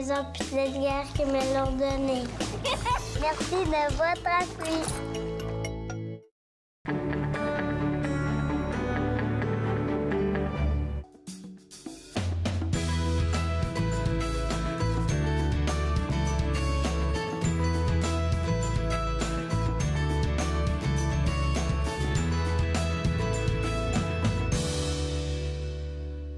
les officiers de guerre qui me l'ont donné. Merci de votre appui.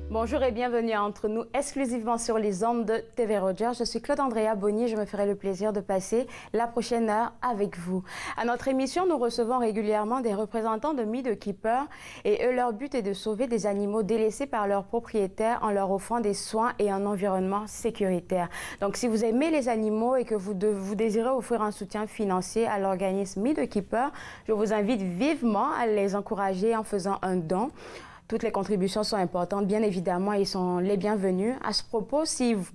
Bonjour et bienvenue entre nous exclusivement sur les ondes de TV Rogers. Je suis Claude Andrea Bonny et je me ferai le plaisir de passer la prochaine heure avec vous. À notre émission, nous recevons régulièrement des représentants de Meet the Keeper et eux, leur but est de sauver des animaux délaissés par leurs propriétaires en leur offrant des soins et un environnement sécuritaire. Donc, si vous aimez les animaux et que vous désirez offrir un soutien financier à l'organisme Meet the Keeper, je vous invite vivement à les encourager en faisant un don. Toutes les contributions sont importantes, bien évidemment, ils sont les bienvenus. À ce propos, si vous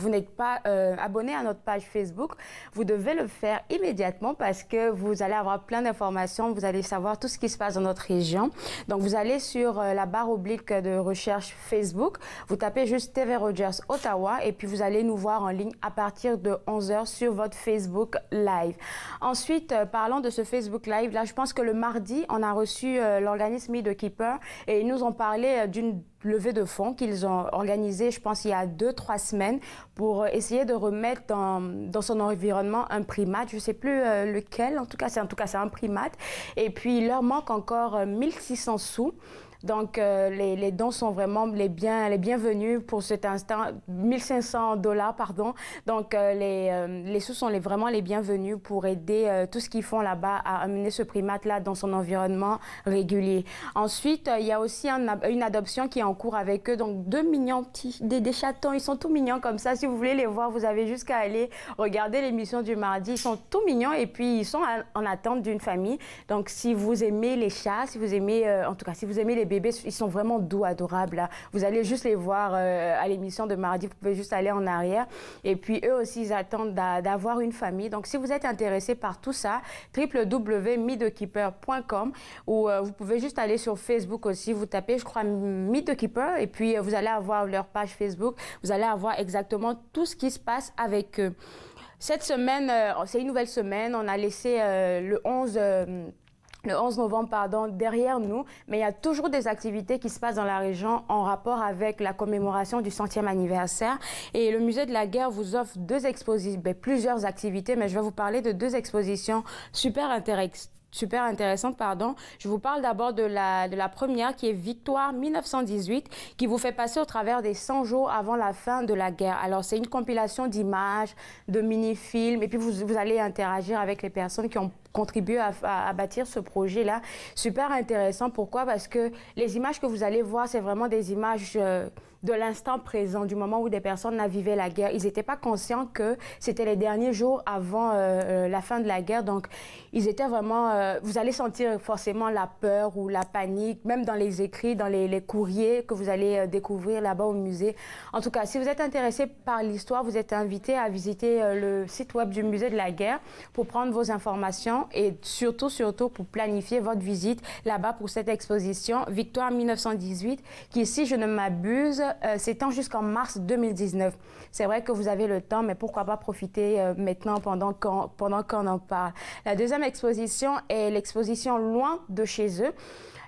n'êtes pas abonné à notre page Facebook, vous devez le faire immédiatement parce que vous allez avoir plein d'informations, vous allez savoir tout ce qui se passe dans notre région. Donc, vous allez sur la barre oblique de recherche Facebook, vous tapez juste TV Rogers Ottawa et puis vous allez nous voir en ligne à partir de 11h sur votre Facebook Live. Ensuite, parlons de ce Facebook Live. Là, je pense que le mardi, on a reçu l'organisme Meet the Keeper. Et ils nous ont parlé d'une levée de fonds qu'ils ont organisée, je pense, il y a 2-3 semaines pour essayer de remettre dans son environnement un primate. Je ne sais plus lequel, en tout cas, c'est un primate. Et puis, il leur manque encore 1600 sous. Donc, les dons sont vraiment les bienvenus pour cet instant. 1500 $, pardon. Donc, les sous sont vraiment les bienvenus pour aider tout ce qu'ils font là-bas à amener ce primate-là dans son environnement régulier. Ensuite, il y a aussi une adoption qui est en cours avec eux. Donc, 2 mignons petits, des chatons. Ils sont tout mignons comme ça. Si vous voulez les voir, vous avez juste qu'à aller regarder l'émission du mardi. Ils sont tout mignons et puis ils sont en attente d'une famille. Donc, si vous aimez les chats, si vous aimez, en tout cas, si vous aimez les bébés, ils sont vraiment doux, adorables. Là. Vous allez juste les voir à l'émission de mardi. Vous pouvez juste aller en arrière. Et puis, eux aussi, ils attendent d'avoir une famille. Donc, si vous êtes intéressé par tout ça, www.meetthekeeper.com ou vous pouvez juste aller sur Facebook aussi. Vous tapez, je crois, Meet the Keeper et puis vous allez avoir leur page Facebook. Vous allez avoir exactement tout ce qui se passe avec eux. Cette semaine, c'est une nouvelle semaine. On a laissé le 11 novembre, pardon, derrière nous, mais il y a toujours des activités qui se passent dans la région en rapport avec la commémoration du 100e anniversaire. Et le Musée de la Guerre vous offre plusieurs activités, mais je vais vous parler de 2 expositions super intéressantes, pardon. Je vous parle d'abord de la première qui est Victoire 1918, qui vous fait passer au travers des 100 jours avant la fin de la guerre. Alors, c'est une compilation d'images, de mini-films, et puis vous allez interagir avec les personnes qui ont contribué à bâtir ce projet-là. Super intéressant. Pourquoi? Parce que les images que vous allez voir, c'est vraiment des images de l'instant présent, du moment où des personnes vivaient la guerre. Ils n'étaient pas conscients que c'était les derniers jours avant la fin de la guerre. Donc, ils étaient vraiment... vous allez sentir forcément la peur ou la panique, même dans les écrits, dans les courriers que vous allez découvrir là-bas au musée. En tout cas, si vous êtes intéressé par l'histoire, vous êtes invité à visiter le site web du Musée de la Guerre pour prendre vos informations et surtout pour planifier votre visite là-bas pour cette exposition Victoire 1918 qui, si je ne m'abuse, s'étend jusqu'en mars 2019. C'est vrai que vous avez le temps, mais pourquoi pas profiter maintenant pendant qu'on en parle. La deuxième exposition est l'exposition Loin de chez eux.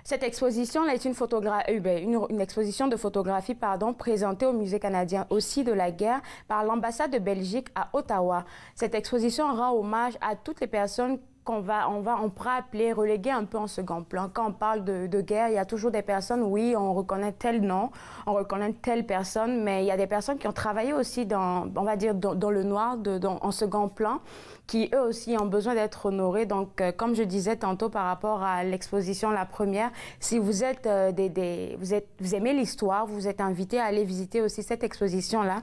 Cette exposition est une exposition de photographie présentée au Musée canadien aussi de la guerre par l'ambassade de Belgique à Ottawa. Cette exposition rend hommage à toutes les personnes on pourra appeler reléguer un peu en second plan. Quand on parle de guerre, il y a toujours des personnes, oui, on reconnaît tel nom, on reconnaît telle personne, mais il y a des personnes qui ont travaillé aussi dans le noir, en second plan, qui eux aussi ont besoin d'être honorés. Donc, comme je disais tantôt par rapport à l'exposition, la première, si vous êtes vous aimez l'histoire, vous êtes invité à aller visiter aussi cette exposition-là,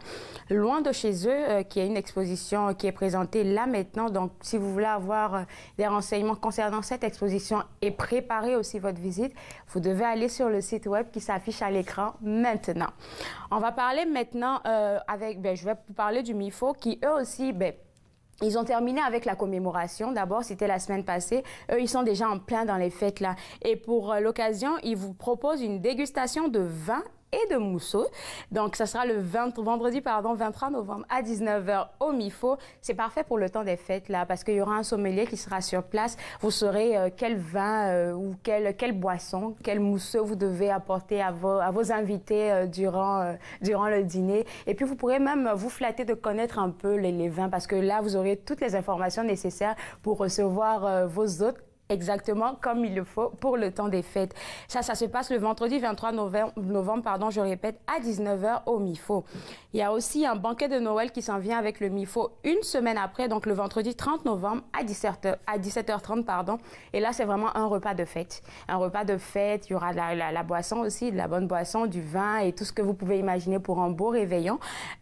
Loin de chez eux, qui est une exposition qui est présentée là maintenant. Donc, si vous voulez avoir des renseignements concernant cette exposition et préparer aussi votre visite, vous devez aller sur le site web qui s'affiche à l'écran maintenant. On va parler maintenant je vais vous parler du MIFO qui eux aussi, ils ont terminé avec la commémoration. D'abord, c'était la semaine passée. Eux, ils sont déjà en plein dans les fêtes là. Et pour l'occasion, ils vous proposent une dégustation de vin et de mousseau. Donc, ça sera le vendredi 23 novembre à 19h au MIFO. C'est parfait pour le temps des fêtes, là, parce qu'il y aura un sommelier qui sera sur place. Vous saurez quel vin ou quelle boisson, quel mousseux vous devez apporter à vos invités durant le dîner. Et puis, vous pourrez même vous flatter de connaître un peu les vins, parce que là, vous aurez toutes les informations nécessaires pour recevoir vos hôtes exactement comme il le faut pour le temps des fêtes. Ça se passe le vendredi 23 novembre, je répète, à 19h au MIFO. Il y a aussi un banquet de Noël qui s'en vient avec le MIFO une semaine après, donc le vendredi 30 novembre à 17h30, pardon. Et là, c'est vraiment un repas de fête. Un repas de fête, il y aura la boisson aussi, de la bonne boisson, du vin et tout ce que vous pouvez imaginer pour un beau réveillon.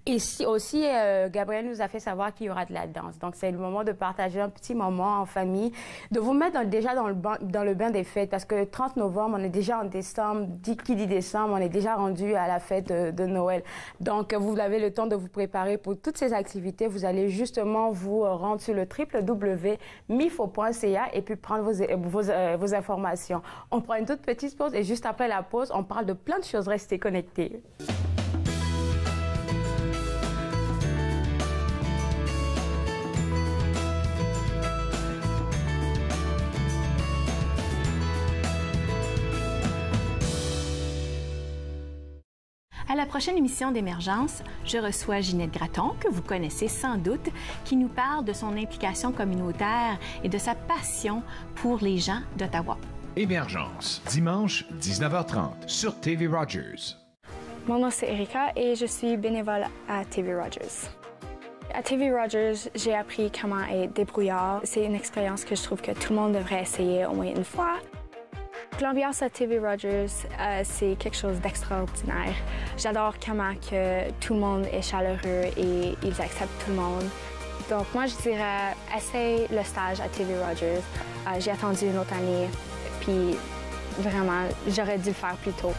Et aussi, Gabriel nous a fait savoir qu'il y aura de la danse. Donc, c'est le moment de partager un petit moment en famille, de vous mettre déjà dans le bain des fêtes, parce que 30 novembre, on est déjà en décembre, qui dit décembre, on est déjà rendu à la fête de Noël. Donc, vous avez le temps de vous préparer pour toutes ces activités. Vous allez justement vous rendre sur le www.mifo.ca et puis prendre vos informations. On prend une toute petite pause et juste après la pause, on parle de plein de choses. Restez connectés. À la prochaine émission d'Émergence, je reçois Ginette Gratton, que vous connaissez sans doute, qui nous parle de son implication communautaire et de sa passion pour les gens d'Ottawa. Émergence, dimanche 19h30 sur TV Rogers. Mon nom c'est Erika et je suis bénévole à TV Rogers. À TV Rogers, j'ai appris comment être débrouillard. C'est une expérience que je trouve que tout le monde devrait essayer au moins une fois. L'ambiance à TV Rogers, c'est quelque chose d'extraordinaire. J'adore comment que tout le monde est chaleureux et ils acceptent tout le monde. Donc moi, je dirais, essaye le stage à TV Rogers. J'ai attendu une autre année, puis vraiment, j'aurais dû le faire plus tôt.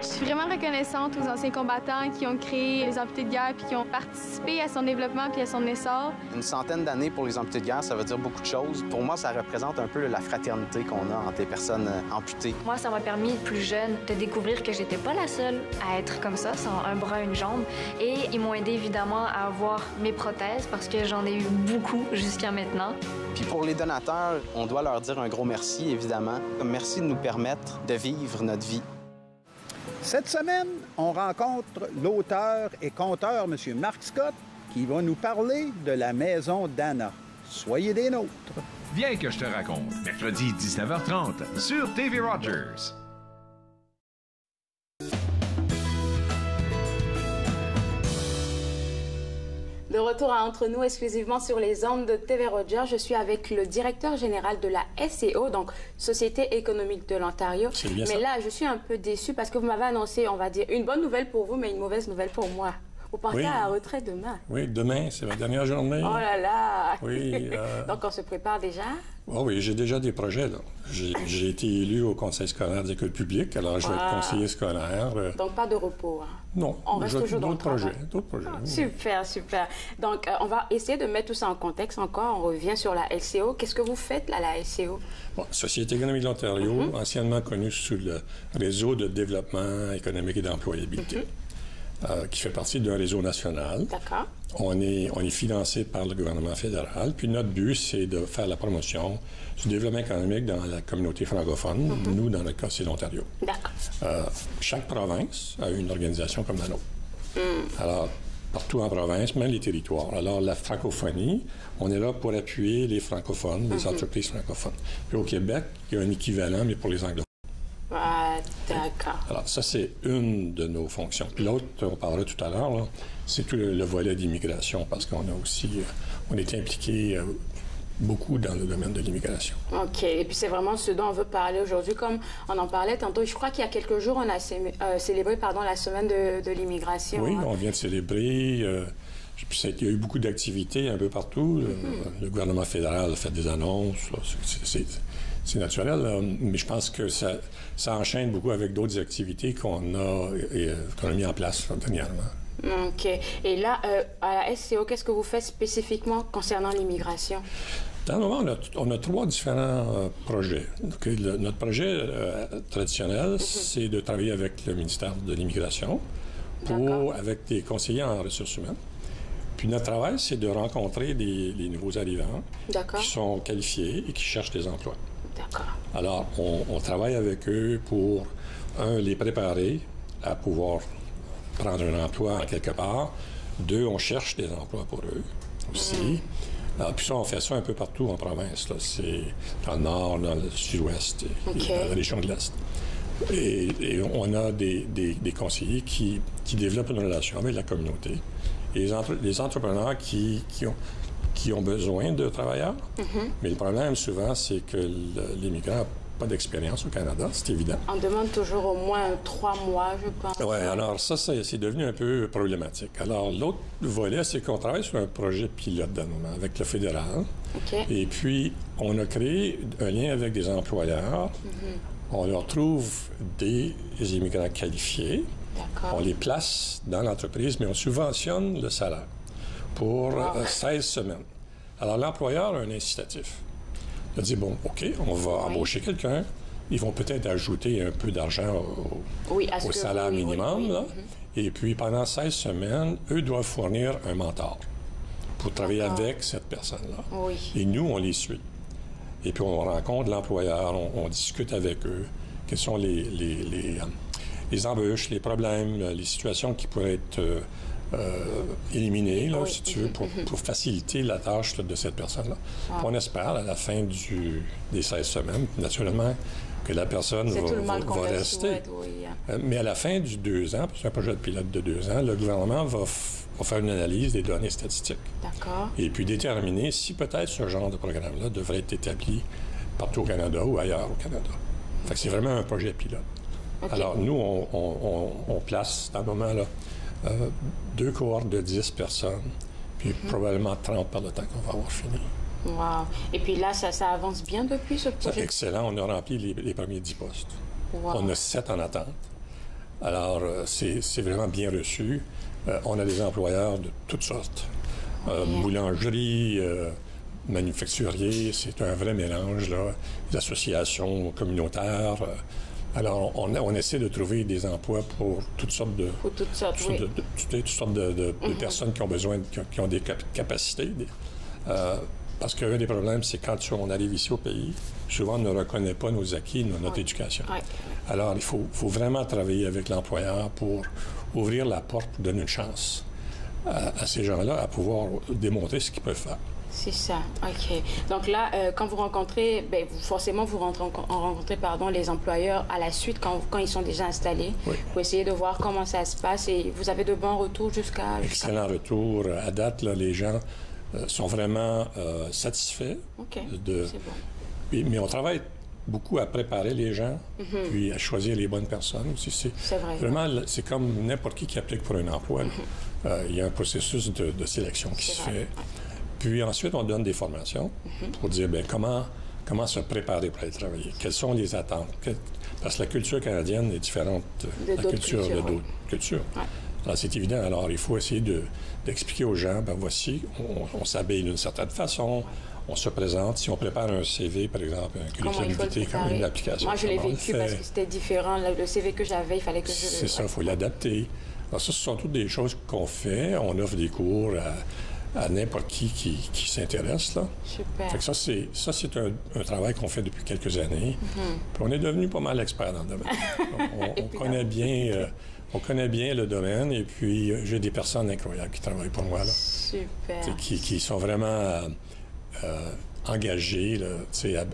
Je suis vraiment reconnaissante aux anciens combattants qui ont créé les amputés de guerre puis qui ont participé à son développement puis à son essor. Une centaine d'années pour les amputés de guerre, ça veut dire beaucoup de choses. Pour moi, ça représente un peu la fraternité qu'on a entre les personnes amputées. Moi, ça m'a permis, plus jeune, de découvrir que j'étais pas la seule à être comme ça, sans un bras, une jambe. Et ils m'ont aidé évidemment à avoir mes prothèses parce que j'en ai eu beaucoup jusqu'à maintenant. Puis pour les donateurs, on doit leur dire un gros merci, évidemment. Merci de nous permettre de vivre notre vie. Cette semaine, on rencontre l'auteur et conteur M. Marc Scott qui va nous parler de la maison d'Anna. Soyez des nôtres. Viens que je te raconte, mercredi 19h30 sur TV Rogers. De retour à Entre nous, exclusivement sur les ondes de TV Rogers, je suis avec le directeur général de la SCO, donc Société économique de l'Ontario. Mais là, je suis un peu déçue parce que vous m'avez annoncé, on va dire, une bonne nouvelle pour vous, mais une mauvaise nouvelle pour moi. Vous partez à la retraite demain. Oui, demain, c'est ma dernière journée. Oh là là! Oui. Donc, on se prépare déjà? Oh oui, j'ai déjà des projets, là. J'ai été élu au Conseil scolaire des écoles publiques, alors je vais être conseiller scolaire. Donc, pas de repos, hein? Non. On reste toujours dans le travail. D'autres projets. Oui. Super, super. Donc, on va essayer de mettre tout ça en contexte encore. On revient sur la SCO. Qu'est-ce que vous faites, là, la SCO? Bon, Société économique de l'Ontario, anciennement connue sous le Réseau de développement économique et d'employabilité. Qui fait partie d'un réseau national. D'accord. On est financé par le gouvernement fédéral. Puis notre but, c'est de faire la promotion du développement économique dans la communauté francophone. Nous, dans notre cas, c'est l'Ontario. D'accord. Chaque province a une organisation comme la nôtre. Alors, partout en province, même les territoires. Alors, la francophonie, on est là pour appuyer les francophones, les entreprises francophones. Puis au Québec, il y a un équivalent, mais pour les anglophones. Ah, d'accord. Alors, ça, c'est une de nos fonctions. Puis l'autre, on parlera tout à l'heure, c'est tout le volet d'immigration, parce qu'on a aussi, on est impliqué beaucoup dans le domaine de l'immigration. OK. Et puis, c'est vraiment ce dont on veut parler aujourd'hui. Comme on en parlait tantôt, je crois qu'il y a quelques jours, on a célébré la semaine de l'immigration. Oui, on vient de célébrer. Puis il y a eu beaucoup d'activités un peu partout. Le gouvernement fédéral a fait des annonces. C'est naturel, mais je pense que ça enchaîne beaucoup avec d'autres activités qu'on a mis en place dernièrement. OK. Et là, à la SCO, qu'est-ce que vous faites spécifiquement concernant l'immigration? Dans le moment, on a 3 différents projets. Donc, notre projet traditionnel, c'est de travailler avec le ministère de l'Immigration, avec des conseillers en ressources humaines. Puis notre travail, c'est de rencontrer les nouveaux arrivants qui sont qualifiés et qui cherchent des emplois. Alors, on travaille avec eux pour, les préparer à pouvoir prendre un emploi quelque part. 2, on cherche des emplois pour eux aussi. Alors, puis ça, on fait ça un peu partout en province. C'est dans le nord, dans le sud-ouest, et dans la région de l'Est. Et on a des conseillers qui développent une relation avec la communauté. Et les entrepreneurs qui ont besoin de travailleurs. Mais le problème, souvent, c'est que l'immigrant n'a pas d'expérience au Canada, c'est évident. On demande toujours au moins 3 mois, je pense. Oui, alors ça, c'est devenu un peu problématique. Alors, l'autre volet, c'est qu'on travaille sur un projet pilote dans le moment avec le fédéral. Et puis, on a créé un lien avec des employeurs. On leur trouve des immigrants qualifiés. On les place dans l'entreprise, mais on subventionne le salaire pour 16 semaines. Alors, l'employeur a un incitatif. Il a dit, bon, OK, on va embaucher quelqu'un. Ils vont peut-être ajouter un peu d'argent au salaire minimum. Là. Et puis, pendant 16 semaines, eux doivent fournir un mentor pour travailler avec cette personne-là. Et nous, on les suit. Et puis, on rencontre l'employeur, on discute avec eux. Quelles sont les embûches, les problèmes, les situations qui pourraient être éliminées, là, si tu veux, pour faciliter la tâche là, de cette personne-là. On espère, à la fin des 16 semaines, naturellement, que la personne va rester. Mais à la fin du 2 ans, c'est un projet de pilote de 2 ans, le gouvernement va faire une analyse des données statistiques. Et puis déterminer si peut-être ce genre de programme-là devrait être établi partout au Canada ou ailleurs au Canada. Fait que c'est vraiment un projet pilote. Alors, nous, on place, dans le moment, là, 2 cohortes de 10 personnes, puis probablement 30 par le temps qu'on va avoir fini. Wow. Et puis là, ça avance bien depuis ce projet? C'est excellent. On a rempli les premiers 10 postes. On a 7 en attente. Alors, c'est vraiment bien reçu. On a des employeurs de toutes sortes. Boulangerie, manufacturier, c'est un vrai mélange, là. Des associations communautaires. Alors, on essaie de trouver des emplois pour toutes sortes de personnes qui ont besoin, qui ont des capacités. Parce qu'un des problèmes, c'est quand on arrive ici au pays, souvent on ne reconnaît pas nos acquis, notre éducation. Alors, il faut vraiment travailler avec l'employeur pour ouvrir la porte, pour donner une chance à ces gens-là à pouvoir démontrer ce qu'ils peuvent faire. C'est ça, OK. Donc là, quand vous rencontrez, forcément, vous rencontrez les employeurs à la suite, quand ils sont déjà installés, pour essayer de voir comment ça se passe. Et vous avez de bons retours jusqu'à... Excellent retour. À date, là, les gens sont vraiment satisfaits. OK, c'est bon. Mais on travaille beaucoup à préparer les gens, puis à choisir les bonnes personnes aussi. C'est vrai. Vraiment, c'est comme n'importe qui applique pour un emploi. Il y a un processus de sélection qui se fait. Puis ensuite, on donne des formations pour dire comment se préparer pour aller travailler. Quelles sont les attentes? Parce que la culture canadienne est différente de la culture de d'autres cultures. Alors, c'est évident. Alors, il faut essayer d'expliquer aux gens, voici, on s'habille d'une certaine façon, on se présente. Si on prépare un CV, par exemple, un curriculum vitae, comme une application. Moi, je l'ai vécu parce que c'était différent. Le CV que j'avais, il fallait que je... C'est ça, il faut l'adapter. Alors, ça, ce sont toutes des choses qu'on fait. On offre des cours à n'importe qui s'intéresse, là. Super. Fait que ça, c'est un travail qu'on fait depuis quelques années. Puis on est devenu pas mal expert dans le domaine. On connaît bien le domaine, et puis j'ai des personnes incroyables qui travaillent pour moi, là. Super. Qui sont vraiment engagées, là,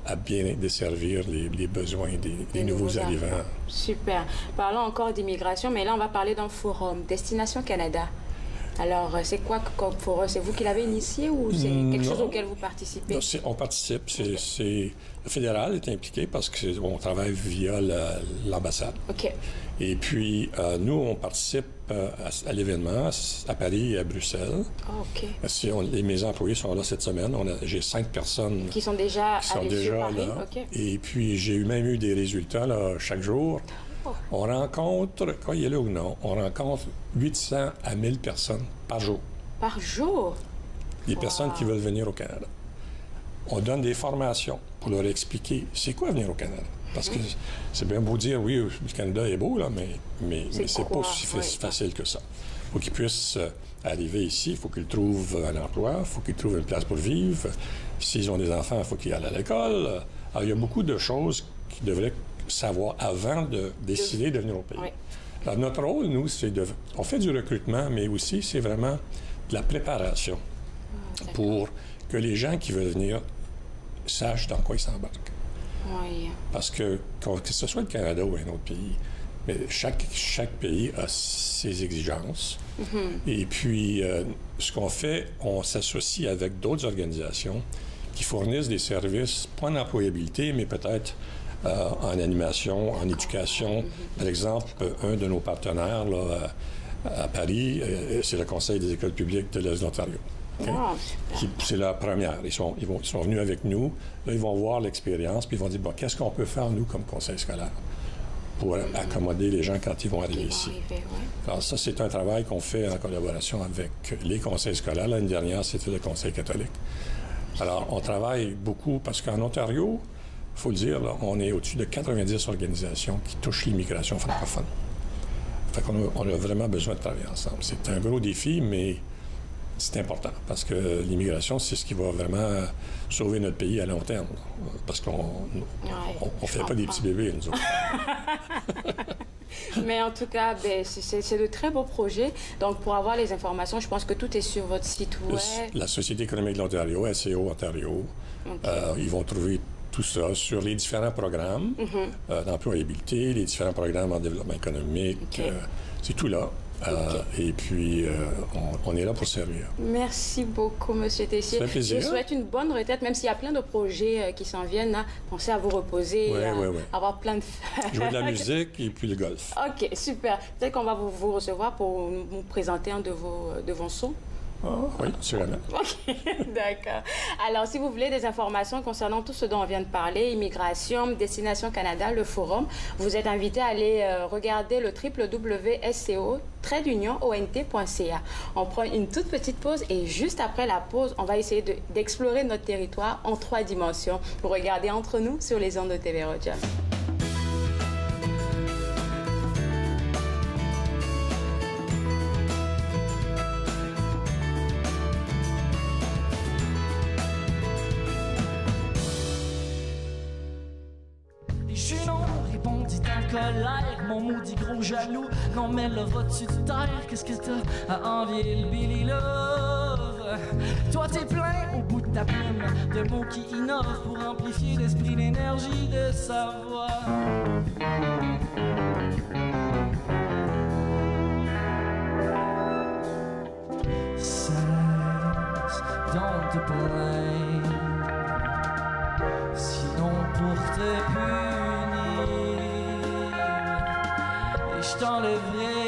à bien desservir les besoins des nouveaux arrivants. Super. Parlons encore d'immigration, mais là, on va parler d'un forum, Destination Canada. Alors, c'est quoi comme forum? C'est vous qui l'avez initié ou c'est quelque chose auquel vous participez? Non, on participe. Le fédéral est impliqué parce qu'on travaille via l'ambassade. OK. Et puis, nous, on participe à l'événement à Paris et à Bruxelles. OK. Mes employés sont là cette semaine. J'ai 5 personnes qui sont déjà allées sur Paris. Là. Okay. Et puis, j'ai même eu des résultats là, chaque jour. On rencontre, croyez-le ou non, on rencontre 800 à 1000 personnes par jour. Par jour? Des personnes qui veulent venir au Canada. on donne des formations pour leur expliquer c'est quoi venir au Canada. Parce que c'est bien beau dire, oui, le Canada est beau, là, mais c'est pas aussi facile que ça. Il faut qu'ils puissent arriver ici, il faut qu'ils trouvent un emploi, il faut qu'ils trouvent une place pour vivre. S'ils ont des enfants, il faut qu'ils aillent à l'école. Alors, il y a beaucoup de choses qu'ils devraient savoir avant de décider de venir au pays. Oui. Alors, notre rôle, nous, c'est on fait du recrutement, mais aussi, c'est vraiment de la préparation pour que les gens qui veulent venir sachent dans quoi ils s'embarquent. Oui. Parce que ce soit le Canada ou un autre pays, mais chaque pays a ses exigences. Et puis, ce qu'on fait, on s'associe avec d'autres organisations qui fournissent des services, pas en employabilité, mais peut-être en animation, en éducation. Par exemple, un de nos partenaires là, à Paris, c'est le Conseil des écoles publiques de l'Est de l'Ontario. Okay? Oh, c'est la première. Ils sont venus avec nous. Là, ils vont voir l'expérience, puis ils vont dire, bon, qu'est-ce qu'on peut faire, nous, comme conseil scolaire, pour accommoder les gens quand ils vont arriver ici. Alors, ça, c'est un travail qu'on fait en collaboration avec les conseils scolaires. L'année dernière, c'était le Conseil catholique. Alors, on travaille beaucoup, parce qu'en Ontario, il faut le dire, là, on est au-dessus de 90 organisations qui touchent l'immigration francophone. Fait qu'on a vraiment besoin de travailler ensemble. C'est un gros défi, mais c'est important, parce que l'immigration, c'est ce qui va vraiment sauver notre pays à long terme. Parce qu'on ne fait pas des petits bébés, nous autres. Mais en tout cas, c'est de très beaux projets. Donc, pour avoir les informations, je pense que tout est sur votre site web. La Société économique de l'Ontario, SEO Ontario, ils vont trouver tout ça sur les différents programmes d'employabilité, les différents programmes en développement économique. C'est tout là. Et puis, on est là pour servir. Merci beaucoup, M. Tessier. Ça fait plaisir. Je vous souhaite une bonne retraite, même s'il y a plein de projets qui s'en viennent. Hein. Pensez à vous reposer, avoir plein de... Jouer de la musique et puis le golf. OK, super. Peut-être qu'on va vous recevoir pour nous présenter un de vos sons. Oh, oui, sûrement. OK, d'accord. Alors, si vous voulez des informations concernant tout ce dont on vient de parler, immigration, Destination Canada, le forum, vous êtes invité à aller regarder le www.sco-ont.ca. On prend une toute petite pause et juste après la pause, on va essayer d'explorer notre territoire en 3 dimensions. Vous regardez Entre nous sur les ondes de TV Rogers. Colère, mon maudit gros jaloux. Non mais là vas-tu te taire? Qu'est-ce que t'as à envier le Billy Love? Toi t'es plein au bout de ta plume de mots qui innovent pour amplifier l'esprit, l'énergie de sa voix. Cesse donc te plaindre, sinon pour te je t'enlèverai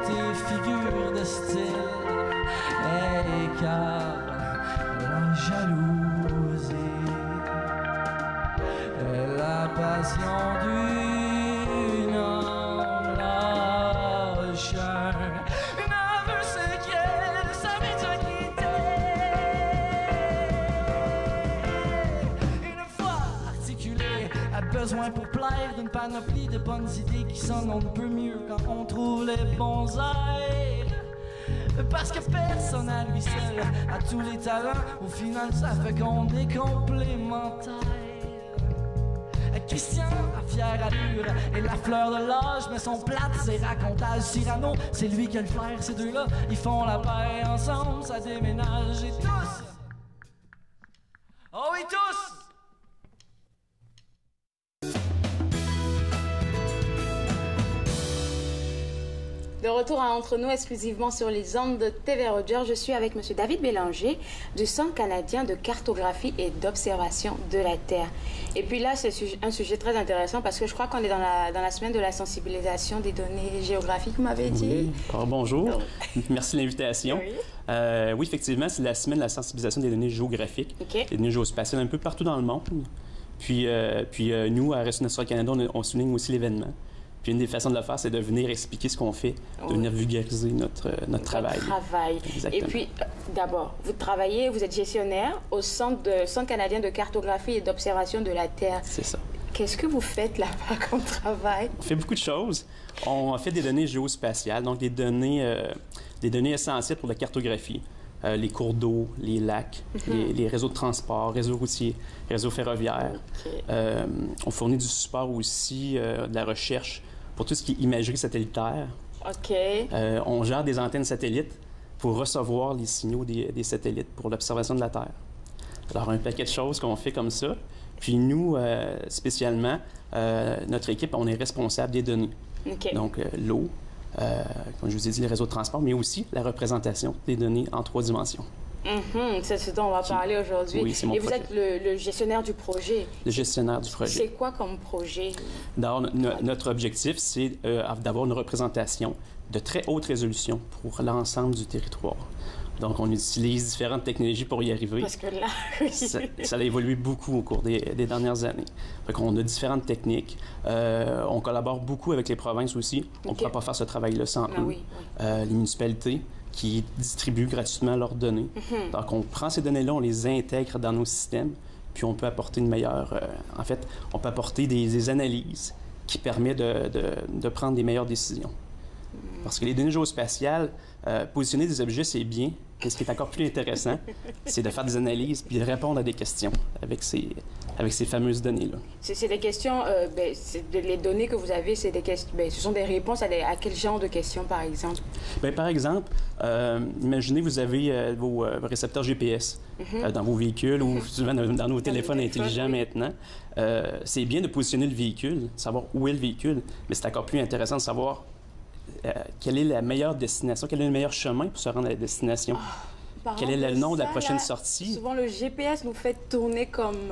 tes figures de style, car la jalousie est la passion d'une âme lâche, une aveu secret de sa médiocrité. Une fois articulée, a besoin pour plaire d'une panoplie de bonnes idées qui sonnent un peu mieux quand on trouve les bons airs. Parce que personne à lui seul a tous les talents, au final ça fait qu'on est complémentaires. Christian a fière allure et la fleur de l'âge, mais son plate c'est racontage Cyrano, c'est lui qui a le flair, ces deux-là ils font la paix ensemble, ça déménage et tous. Oh oui tous. De retour à Entre nous, exclusivement sur les ondes de TV Rogers, je suis avec M. David Bélanger du Centre canadien de cartographie et d'observation de la Terre. Et puis là, c'est un sujet très intéressant parce que je crois qu'on est dans la semaine de la sensibilisation des données géographiques, vous m'avez dit. Oui. Alors, bonjour. Merci de l'invitation. Oui. Oui, effectivement, c'est la semaine de la sensibilisation des données géographiques, des données géospatiales un peu partout dans le monde. Puis nous, à Ressources naturelles Canada, on souligne aussi l'événement. Puis une des façons de le faire, c'est de venir expliquer ce qu'on fait, de venir vulgariser notre travail. Exactement. Et puis, d'abord, vous travaillez, vous êtes gestionnaire au Centre canadien de cartographie et d'observation de la Terre. C'est ça. Qu'est-ce que vous faites là-bas comme travail? On fait beaucoup de choses. On fait des données géospatiales, donc des données essentielles pour la cartographie. Les cours d'eau, les lacs, les réseaux de transport, réseaux routiers, réseaux ferroviaires. On fournit du support aussi, de la recherche pour tout ce qui est imagerie satellitaire. On gère des antennes satellites pour recevoir les signaux des satellites pour l'observation de la Terre. Alors, un paquet de choses qu'on fait comme ça. Puis nous, spécialement, notre équipe, on est responsable des données. Donc, l'eau, comme je vous ai dit, les réseaux de transport, mais aussi la représentation des données en 3 dimensions. C'est ce dont on va parler aujourd'hui. Oui, c'est mon projet. Et vous êtes le gestionnaire du projet. Le gestionnaire du projet. C'est quoi comme projet? D'abord, notre objectif, c'est d'avoir une représentation de très haute résolution pour l'ensemble du territoire. Donc, on utilise différentes technologies pour y arriver. Parce que là, ça a évolué beaucoup au cours des dernières années. Fait qu'on a différentes techniques. On collabore beaucoup avec les provinces aussi. On ne pourra pas faire ce travail-là sans eux. Les municipalités qui distribuent gratuitement leurs données. Donc, on prend ces données-là, on les intègre dans nos systèmes, puis on peut apporter une meilleure... en fait, on peut apporter des analyses qui permettent de prendre des meilleures décisions. Parce que les données géospatiales, positionner des objets, c'est bien. Mais ce qui est encore plus intéressant, c'est de faire des analyses puis de répondre à des questions avec ces fameuses données-là. C'est des questions, les données que vous avez, c'est des questions, ce sont des réponses à quel genre de questions, par exemple? Bien, par exemple, imaginez, vous avez vos récepteurs GPS dans vos véhicules ou souvent dans nos téléphones intelligents maintenant. C'est bien de positionner le véhicule, savoir où est le véhicule, mais c'est encore plus intéressant de savoir quelle est la meilleure destination, quel est le meilleur chemin pour se rendre à la destination. Quel est le nom de la prochaine sortie? Souvent, le GPS nous fait tourner comme...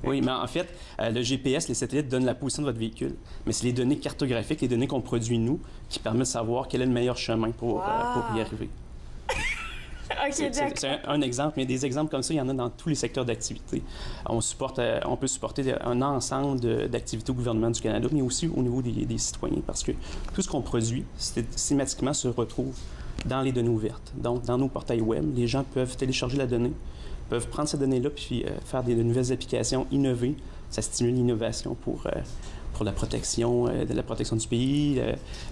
Oui, mais en fait, le GPS, les satellites donnent la position de votre véhicule. Mais c'est les données cartographiques, les données qu'on produit, nous, qui permettent de savoir quel est le meilleur chemin pour y arriver. C'est un exemple, mais des exemples comme ça, il y en a dans tous les secteurs d'activité. On peut supporter un ensemble d'activités au gouvernement du Canada, mais aussi au niveau des citoyens, parce que tout ce qu'on produit, systématiquement, se retrouve dans les données ouvertes. Donc, dans nos portails web, les gens peuvent télécharger la donnée, peuvent prendre ces données-là, puis faire de nouvelles applications, innover. Ça stimule l'innovation pour la protection du pays,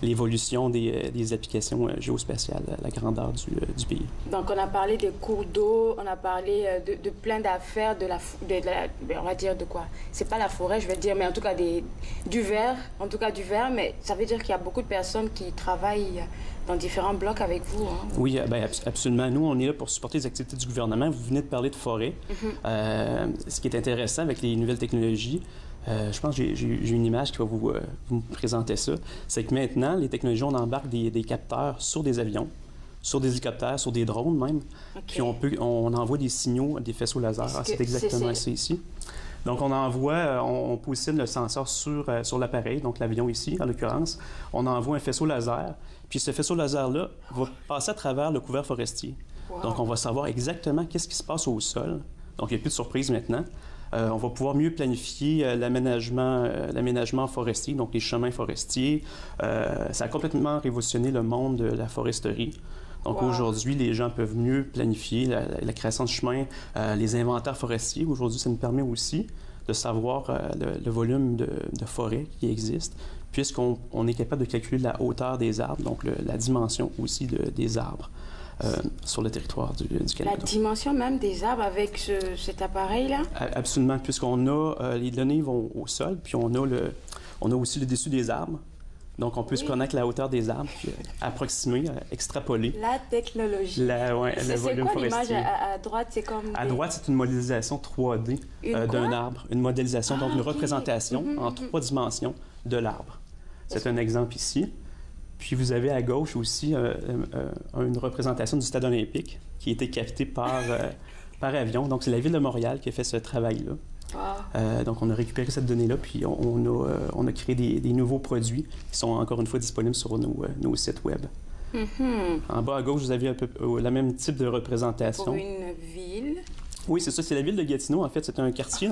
l'évolution des applications géospatiales, la grandeur du pays. Donc, on a parlé des cours d'eau, on a parlé de plein d'affaires, on va dire de quoi? C'est pas la forêt, je vais dire, mais en tout cas du verre, mais ça veut dire qu'il y a beaucoup de personnes qui travaillent dans différents blocs avec vous. Hein? Oui, absolument. Nous, on est là pour supporter les activités du gouvernement. Vous venez de parler de forêt. Ce qui est intéressant avec les nouvelles technologies, je pense que j'ai une image qui va vous présenter ça. C'est que maintenant, les technologies, on embarque des capteurs sur des avions, sur des hélicoptères, sur des drones même. Puis on envoie des signaux, des faisceaux laser. C'est exactement ça ici. Donc, on positionne le senseur sur l'appareil, donc l'avion ici, en l'occurrence. On envoie un faisceau laser. Puis ce faisceau laser-là va passer à travers le couvert forestier. Donc, on va savoir exactement qu'est-ce qui se passe au sol. Donc, il n'y a plus de surprise maintenant. On va pouvoir mieux planifier l'aménagement forestier, donc les chemins forestiers. Ça a complètement révolutionné le monde de la foresterie. Donc aujourd'hui, les gens peuvent mieux planifier la création de chemins, les inventaires forestiers. Aujourd'hui, ça nous permet aussi de savoir le volume de forêt qui existe, puisqu'on est capable de calculer la hauteur des arbres, donc la dimension aussi des arbres. Sur le territoire du Canada. La dimension même des arbres avec cet appareil-là? Absolument, puisqu'on a les données vont au sol, puis on a aussi le dessus des arbres. Donc, on peut se connaître la hauteur des arbres, puis approximer, extrapoler. La technologie. C'est quoi l'image à droite? C'est comme à droite, c'est une modélisation 3D d'un arbre. Une modélisation, donc une représentation en 3 dimensions de l'arbre. C'est un exemple ici. Puis vous avez à gauche aussi une représentation du stade olympique qui a été captée par avion. Donc, c'est la Ville de Montréal qui a fait ce travail-là. Donc, on a récupéré cette donnée-là, puis on a créé des nouveaux produits qui sont encore une fois disponibles sur nos sites web. En bas à gauche, vous avez un peu le même type de représentation. Pour une ville? Oui, c'est ça. C'est la ville de Gatineau. En fait, c'est un quartier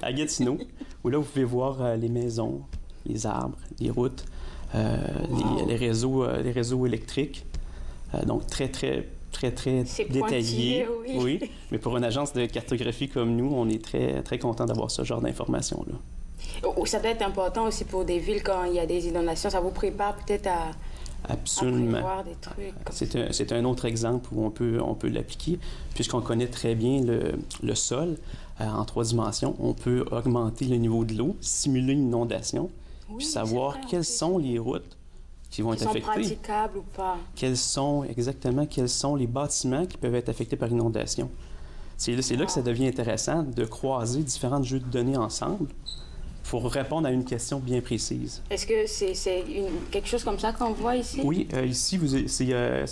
à Gatineau où là, vous pouvez voir les maisons, les arbres, les routes, les réseaux électriques. Donc, très détaillé. Oui, mais pour une agence de cartographie comme nous, on est très content d'avoir ce genre d'informations-là. Ça doit être important aussi pour des villes quand il y a des inondations. Ça vous prépare peut-être à prévoir des trucs. C'est un autre exemple où on peut l'appliquer. Puisqu'on connaît très bien le sol en 3 dimensions, on peut augmenter le niveau de l'eau, simuler une inondation, puis savoir quelles sont les routes qui vont être affectés. Praticables ou pas? Quels sont les bâtiments qui peuvent être affectés par inondation? C'est là que ça devient intéressant de croiser différents jeux de données ensemble pour répondre à une question bien précise. Est-ce que c'est quelque chose comme ça qu'on voit ici? Oui, ici, c'est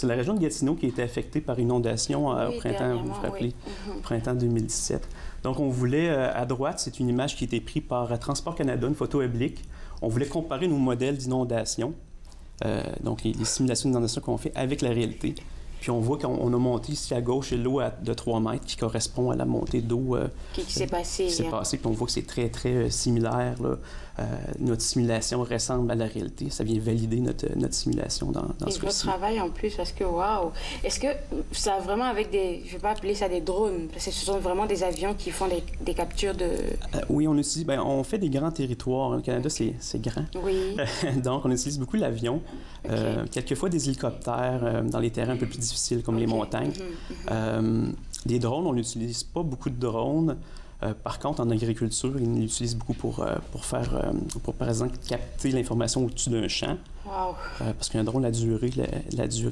la région de Gatineau qui a été affectée par inondation au printemps, vous vous rappelez, printemps 2017. Donc, on voulait, à droite, c'est une image qui a été prise par Transport Canada, une photo oblique. On voulait comparer nos modèles d'inondation. Donc, les simulations d'inondation qu'on fait avec la réalité. Puis on voit qu'on a monté ici à gauche l'eau de 3 mètres qui correspond à la montée d'eau qui s'est passée. Puis on voit que c'est très similaire. Là. Notre simulation ressemble à la réalité. Ça vient valider notre simulation dans ce cas-ci. Et votre travail en plus, parce que waouh! Est-ce que ça vraiment avec des... Je ne vais pas appeler ça des drones, parce que ce sont vraiment des avions qui font des captures de... Oui, on utilise... on fait des grands territoires. Le Canada, c'est grand. Oui. Donc, on utilise beaucoup l'avion. Quelquefois des hélicoptères dans les terrains un peu plus difficiles comme les montagnes. Des drones, on n'utilise pas beaucoup de drones. Par contre, en agriculture, ils l'utilisent beaucoup pour, par exemple, capter l'information au-dessus d'un champ. Wow. Parce qu'un drone, la durée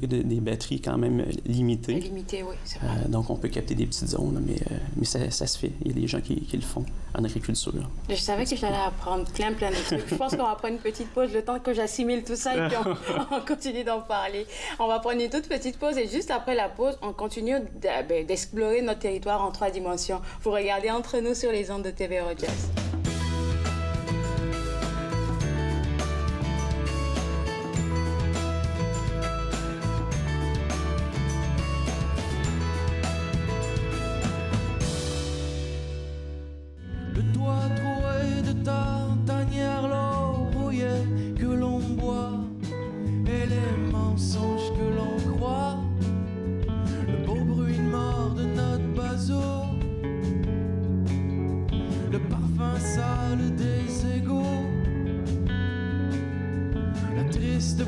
des batteries est quand même limitée. Limitée, oui, c'est vrai. Donc, on peut capter des petites zones, mais ça se fait. Il y a des gens qui le font en agriculture. Je savais que j'allais apprendre plein de trucs. Je pense qu'on va prendre une petite pause, le temps que j'assimile tout ça, et puis on continue d'en parler. On va prendre une toute petite pause, et juste après la pause, on continue d'explorer notre territoire en 3 dimensions. Vous regardez Entre nous sur les ondes de TV Rogers.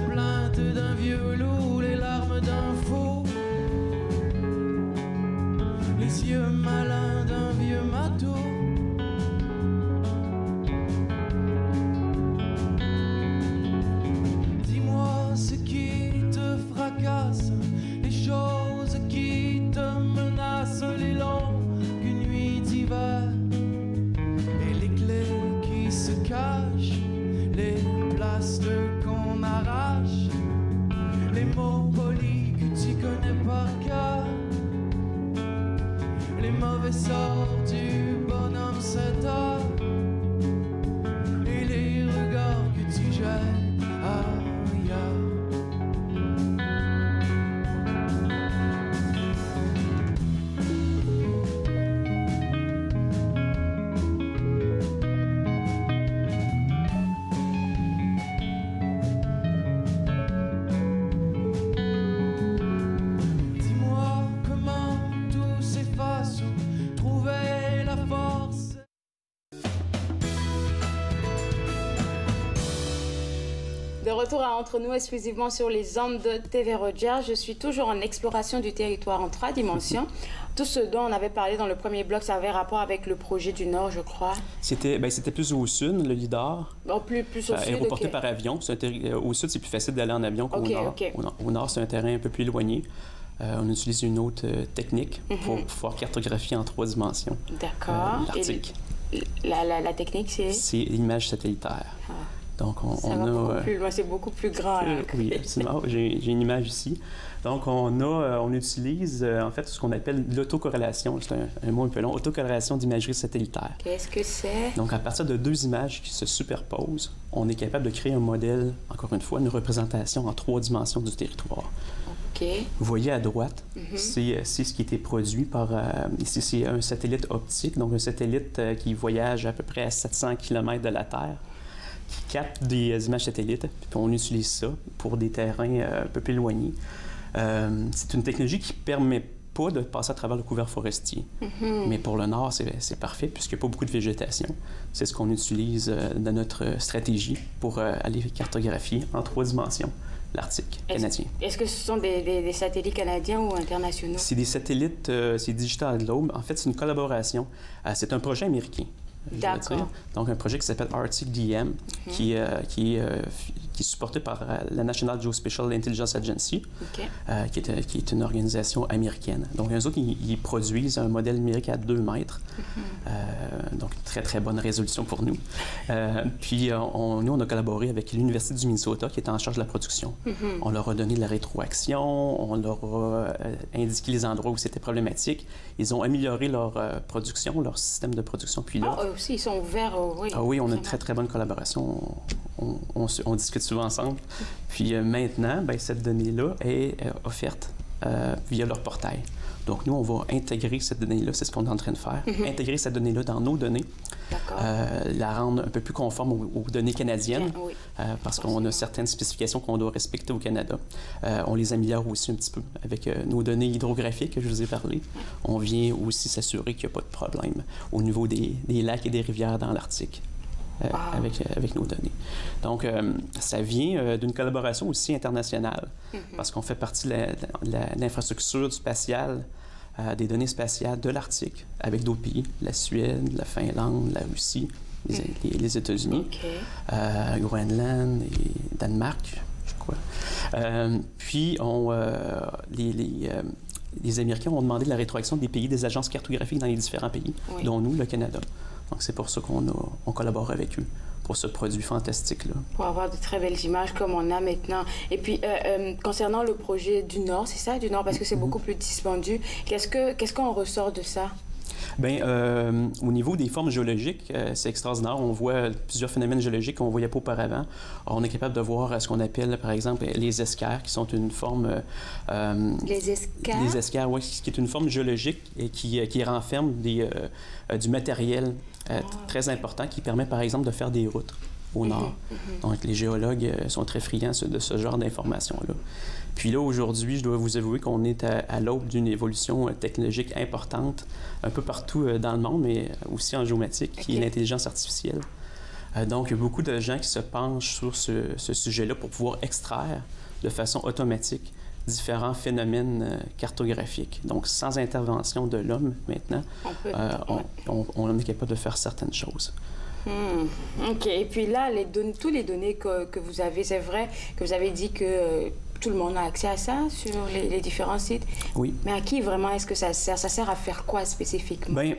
Plainte d'un vieux loup, les larmes d'un faux, les yeux malins d'un vieux matelot. Dis-moi ce qui te fracasse, les choses qui te menacent, les longues nuits d'hiver et les clés qui se cachent, les plastes qu'on arrache, les mots polis que tu connais par cœur, les mauvais sorts du bonhomme 7 heures et les regards que tu jettes ailleurs. De retour à Entre nous, exclusivement sur les ondes de TV Rogers. Je suis toujours en exploration du territoire en 3 dimensions. Tout ce dont on avait parlé dans le premier bloc, ça avait rapport avec le projet du Nord, je crois. C'était plus au sud, le LIDAR. Bon, plus au sud, aéroporté par avion. Au sud, c'est plus facile d'aller en avion qu'au nord. Au nord, c'est un terrain un peu plus éloigné. On utilise une autre technique pour pouvoir cartographier en 3 dimensions. D'accord. L'Arctique. La technique, c'est? C'est l'image satellitaire. Ah. Donc, c'est beaucoup plus grand. Oui, absolument. J'ai une image ici. Donc, on utilise en fait ce qu'on appelle l'autocorrélation. C'est un mot un peu long. Autocorrélation d'imagerie satellitaire. Qu'est-ce que c'est? Donc, à partir de 2 images qui se superposent, on est capable de créer un modèle, encore une fois, une représentation en 3 dimensions du territoire. OK. Vous voyez à droite, c'est ce qui a été produit par... ici, c'est un satellite optique, donc un satellite qui voyage à peu près à 700 km de la Terre, capte des images satellites, puis on utilise ça pour des terrains un peu plus éloignés. C'est une technologie qui ne permet pas de passer à travers le couvert forestier. Mais pour le nord, c'est parfait puisqu'il n'y a pas beaucoup de végétation. C'est ce qu'on utilise dans notre stratégie pour aller cartographier en 3 dimensions l'Arctique canadien. Est-ce que ce sont des satellites canadiens ou internationaux? C'est des satellites, c'est Digital Globe. En fait, c'est une collaboration. C'est un projet américain. D'accord. Donc, un projet qui s'appelle Arctic DM, qui est supporté par la National Geospatial Intelligence Agency, qui est une organisation américaine. Donc, eux autres, ils produisent un modèle numérique à 2 mètres. Donc, très, très bonne résolution pour nous. Puis, nous, on a collaboré avec l'Université du Minnesota, qui est en charge de la production. On leur a donné de la rétroaction, on leur a indiqué les endroits où c'était problématique. Ils ont amélioré leur production, leur système de production. Puis là, eux aussi, ils sont ouverts. Oui, oui, on a une très, très bonne collaboration. On discute souvent ensemble. Puis maintenant, bien, cette donnée-là est offerte via leur portail. Donc, nous, on va intégrer cette donnée-là, c'est ce qu'on est en train de faire, intégrer cette donnée-là dans nos données, la rendre un peu plus conforme aux données canadiennes, parce qu'on a certaines spécifications qu'on doit respecter au Canada. On les améliore aussi un petit peu avec nos données hydrographiques que je vous ai parlé. On vient aussi s'assurer qu'il n'y a pas de problème au niveau des lacs et des rivières dans l'Arctique. Avec nos données. Donc, ça vient d'une collaboration aussi internationale, parce qu'on fait partie de l'infrastructure spatiale, des données spatiales de l'Arctique, avec d'autres pays, la Suède, la Finlande, la Russie, les États-Unis, Groenland et Danemark, je crois. Puis, les Américains ont demandé la rétroaction des pays des agences cartographiques dans les différents pays, dont nous, le Canada. Donc, c'est pour ça qu'on collabore avec eux, pour ce produit fantastique-là. Pour avoir de très belles images comme on a maintenant. Et puis, concernant le projet du Nord, c'est ça, du Nord, parce que c'est beaucoup plus dispendieux. Qu'est-ce qu'on ressort de ça? Bien, au niveau des formes géologiques, c'est extraordinaire. On voit plusieurs phénomènes géologiques qu'on ne voyait pas auparavant. Alors, on est capable de voir ce qu'on appelle, par exemple, les escarres, qui sont une forme... les escarres? Les escarres, oui, qui est une forme géologique et qui renferme du matériel très important qui permet, par exemple, de faire des routes au nord. Donc, les géologues sont très friands de ce genre d'informations-là. Puis là, aujourd'hui, je dois vous avouer qu'on est à l'aube d'une évolution technologique importante un peu partout dans le monde, mais aussi en géomatique, qui est l'intelligence artificielle. Donc, il y a beaucoup de gens qui se penchent sur ce sujet-là pour pouvoir extraire de façon automatique différents phénomènes cartographiques. Donc, sans intervention de l'homme, maintenant, on est capable de faire certaines choses. OK. Et puis là, tous les données que vous avez, c'est vrai que vous avez dit que tout le monde a accès à ça sur les différents sites. Oui. Mais à qui vraiment est-ce que ça sert? Ça sert à faire quoi spécifiquement? Bien,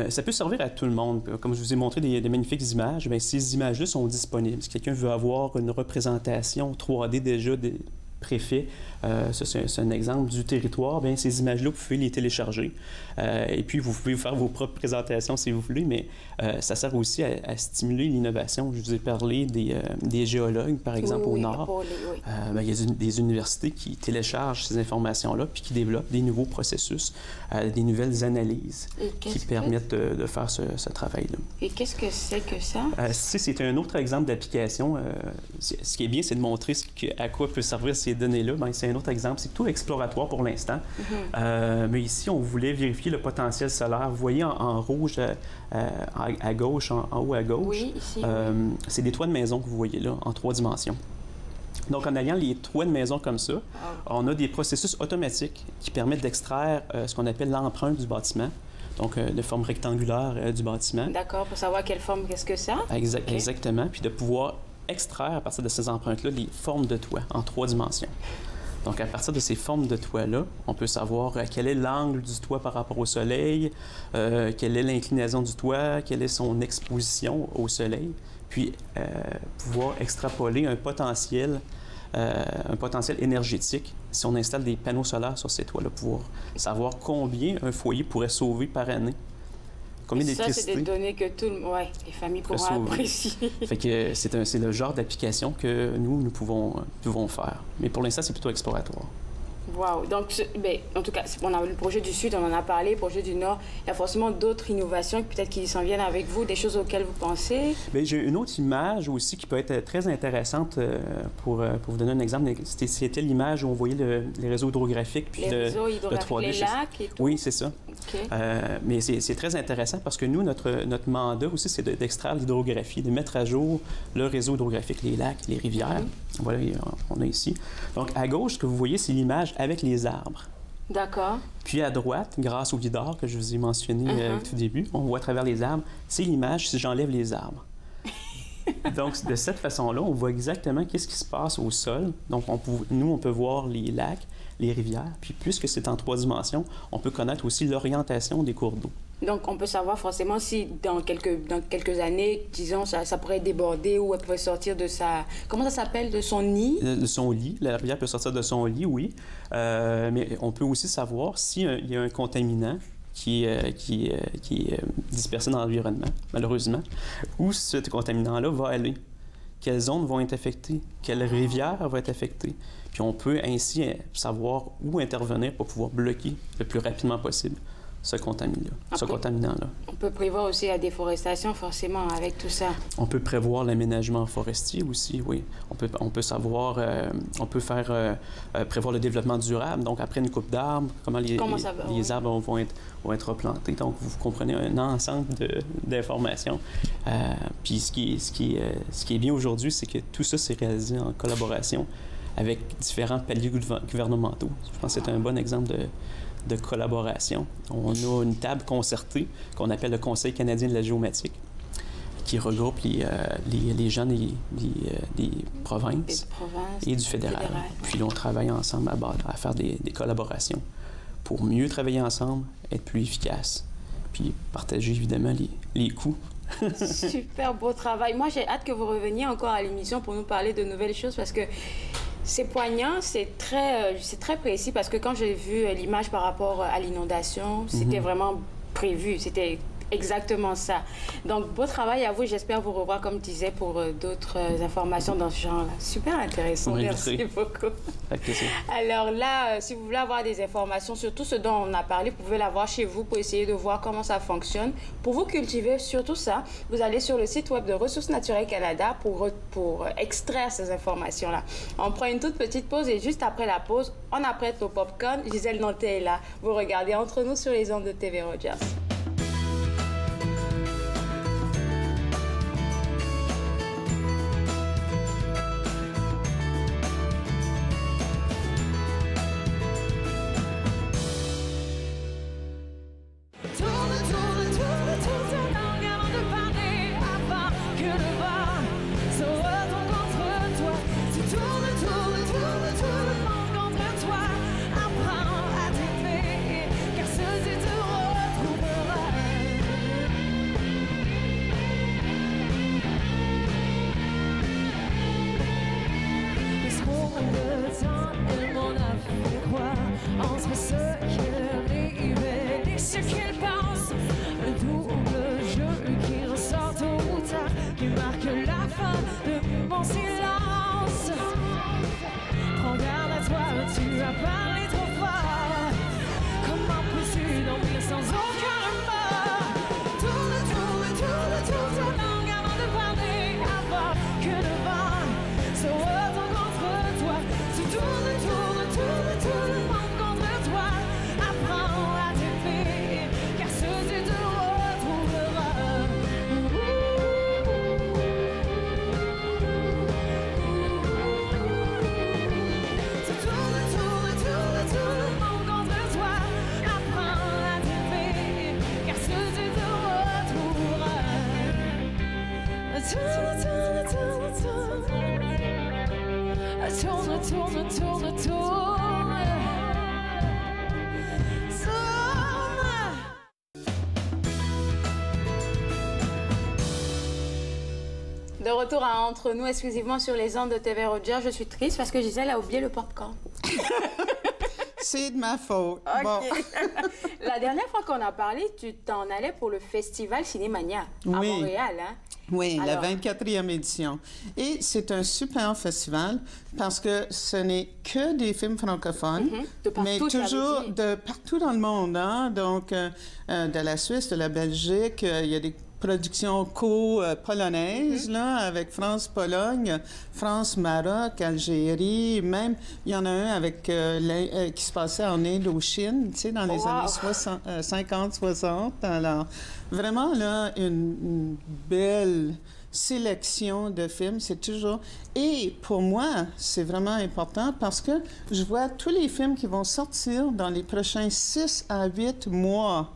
ça peut servir à tout le monde. Comme je vous ai montré des magnifiques images, bien, ces images-là sont disponibles. Si quelqu'un veut avoir une représentation 3D déjà préfet, ça c'est un exemple du territoire, bien, ces images-là, vous pouvez les télécharger. Et puis, vous pouvez faire vos propres présentations si vous voulez, mais ça sert aussi à stimuler l'innovation. Je vous ai parlé des géologues, par exemple, au Nord. Bien, il y a des universités qui téléchargent ces informations-là puis qui développent des nouveaux processus, des nouvelles analyses qui permettent de faire ce travail-là. Et qu'est-ce que c'est que ça? C'est un autre exemple d'application. Ce qui est bien, c'est de montrer à quoi peuvent servir ces données-là. Bien, c'est un autre exemple. C'est tout exploratoire pour l'instant. Mais ici, on voulait vérifier le potentiel solaire. Vous voyez en rouge à gauche, en haut à gauche, ici, c'est des toits de maison que vous voyez là, en 3 dimensions. Donc, en ayant les toits de maison comme ça, on a des processus automatiques qui permettent d'extraire ce qu'on appelle l'empreinte du bâtiment. Donc, de forme rectangulaire du bâtiment. D'accord, pour savoir quelle forme, qu'est-ce que ça? Exactement. Puis de pouvoir extraire à partir de ces empreintes-là les formes de toit en 3 dimensions. Donc, à partir de ces formes de toit-là, on peut savoir quel est l'angle du toit par rapport au soleil, quelle est l'inclinaison du toit, quelle est son exposition au soleil, puis pouvoir extrapoler un potentiel énergétique si on installe des panneaux solaires sur ces toits-là, pouvoir savoir combien un foyer pourrait sauver par année. Combien d'électricité? Ça, c'est des données que les familles pourront apprécier. Fait que c'est le genre d'application que nous pouvons faire. Mais pour l'instant, c'est plutôt exploratoire. Wow. Donc, en tout cas, on a le projet du Sud, on en a parlé, le projet du Nord. Il y a forcément d'autres innovations peut-être qui s'en viennent avec vous, des choses auxquelles vous pensez. Bien, j'ai une autre image aussi qui peut être très intéressante pour vous donner un exemple. C'était l'image où on voyait les réseaux hydrographiques puis les réseaux hydrographiques, le 3D. Les lacs et tout. Oui, c'est ça. Okay. Mais c'est très intéressant parce que nous, notre mandat aussi, c'est d'extraire l'hydrographie, de mettre à jour le réseau hydrographique, les lacs, les rivières. Voilà, on a ici. Donc, à gauche, ce que vous voyez, c'est l'image avec les arbres. D'accord. Puis à droite, grâce au lidar que je vous ai mentionné au tout début, on voit à travers les arbres, c'est l'image si j'enlève les arbres. Donc, de cette façon-là, on voit exactement qu'est-ce qui se passe au sol. Donc, nous, on peut voir les lacs, les rivières. Puis, puisque c'est en 3 dimensions, on peut connaître aussi l'orientation des cours d'eau. Donc, on peut savoir forcément si dans quelques années, disons, ça pourrait déborder ou elle pourrait sortir de sa... Comment ça s'appelle? De son nid? De son lit. La rivière peut sortir de son lit, oui. Mais on peut aussi savoir s'il y a un contaminant qui est dispersé dans l'environnement, malheureusement, où ce contaminant-là va aller. Quelles zones vont être affectées? Quelle rivière va être affectée? Puis on peut ainsi savoir où intervenir pour pouvoir bloquer le plus rapidement possible ce contaminant-là. On peut prévoir aussi la déforestation, forcément, avec tout ça. On peut prévoir l'aménagement forestier aussi, oui. On peut savoir, on peut faire prévoir le développement durable. Donc, après une coupe d'arbres, comment les arbres vont être replantés. Donc, vous comprenez un ensemble d'informations. Puis, ce qui est bien aujourd'hui, c'est que tout ça s'est réalisé en collaboration avec différents paliers gouvernementaux. Je pense que c'est un bon exemple de collaboration. On a une table concertée qu'on appelle le Conseil canadien de la géomatique qui regroupe les gens des provinces et du fédéral. Puis là, on travaille ensemble à faire des collaborations pour mieux travailler ensemble, être plus efficace, puis partager évidemment les coûts. Super beau travail. Moi, j'ai hâte que vous reveniez encore à l'émission pour nous parler de nouvelles choses parce que c'est poignant, c'est très précis parce que quand j'ai vu l'image par rapport à l'inondation, c'était vraiment prévu, c'était exactement ça. Donc, beau travail à vous. J'espère vous revoir, comme je disais, pour d'autres informations dans ce genre-là. Super intéressant. Oui, merci beaucoup. Alors là, si vous voulez avoir des informations sur tout ce dont on a parlé, vous pouvez l'avoir chez vous pour essayer de voir comment ça fonctionne. Pour vous cultiver surtout ça, vous allez sur le site web de Ressources naturelles Canada pour extraire ces informations-là. On prend une toute petite pause et juste après la pause, on apprête au popcorn. Gisèle Nantais est là. Vous regardez Entre nous sur les ondes de TV Rogers. De retour à Entre nous, exclusivement sur les ondes de TV Rogers. Je suis triste parce que Gisèle a oublié le popcorn. C'est de ma faute. Okay. Bon. La dernière fois qu'on a parlé, tu t'en allais pour le festival Cinémania à Montréal, hein? Oui, Alors... la 24e édition. Et c'est un super festival parce que ce n'est que des films francophones, mais toujours de partout dans le monde. Hein? Donc, de la Suisse, de la Belgique, il y a des productions co-polonaises, là, avec France-Pologne, France-Maroc, Algérie, même, il y en a un avec, qui se passait en Indochine, tu sais, dans les années 50-60. Alors, vraiment, là, une belle sélection de films, c'est toujours... Et pour moi, c'est vraiment important parce que je vois tous les films qui vont sortir dans les prochains 6 à 8 mois.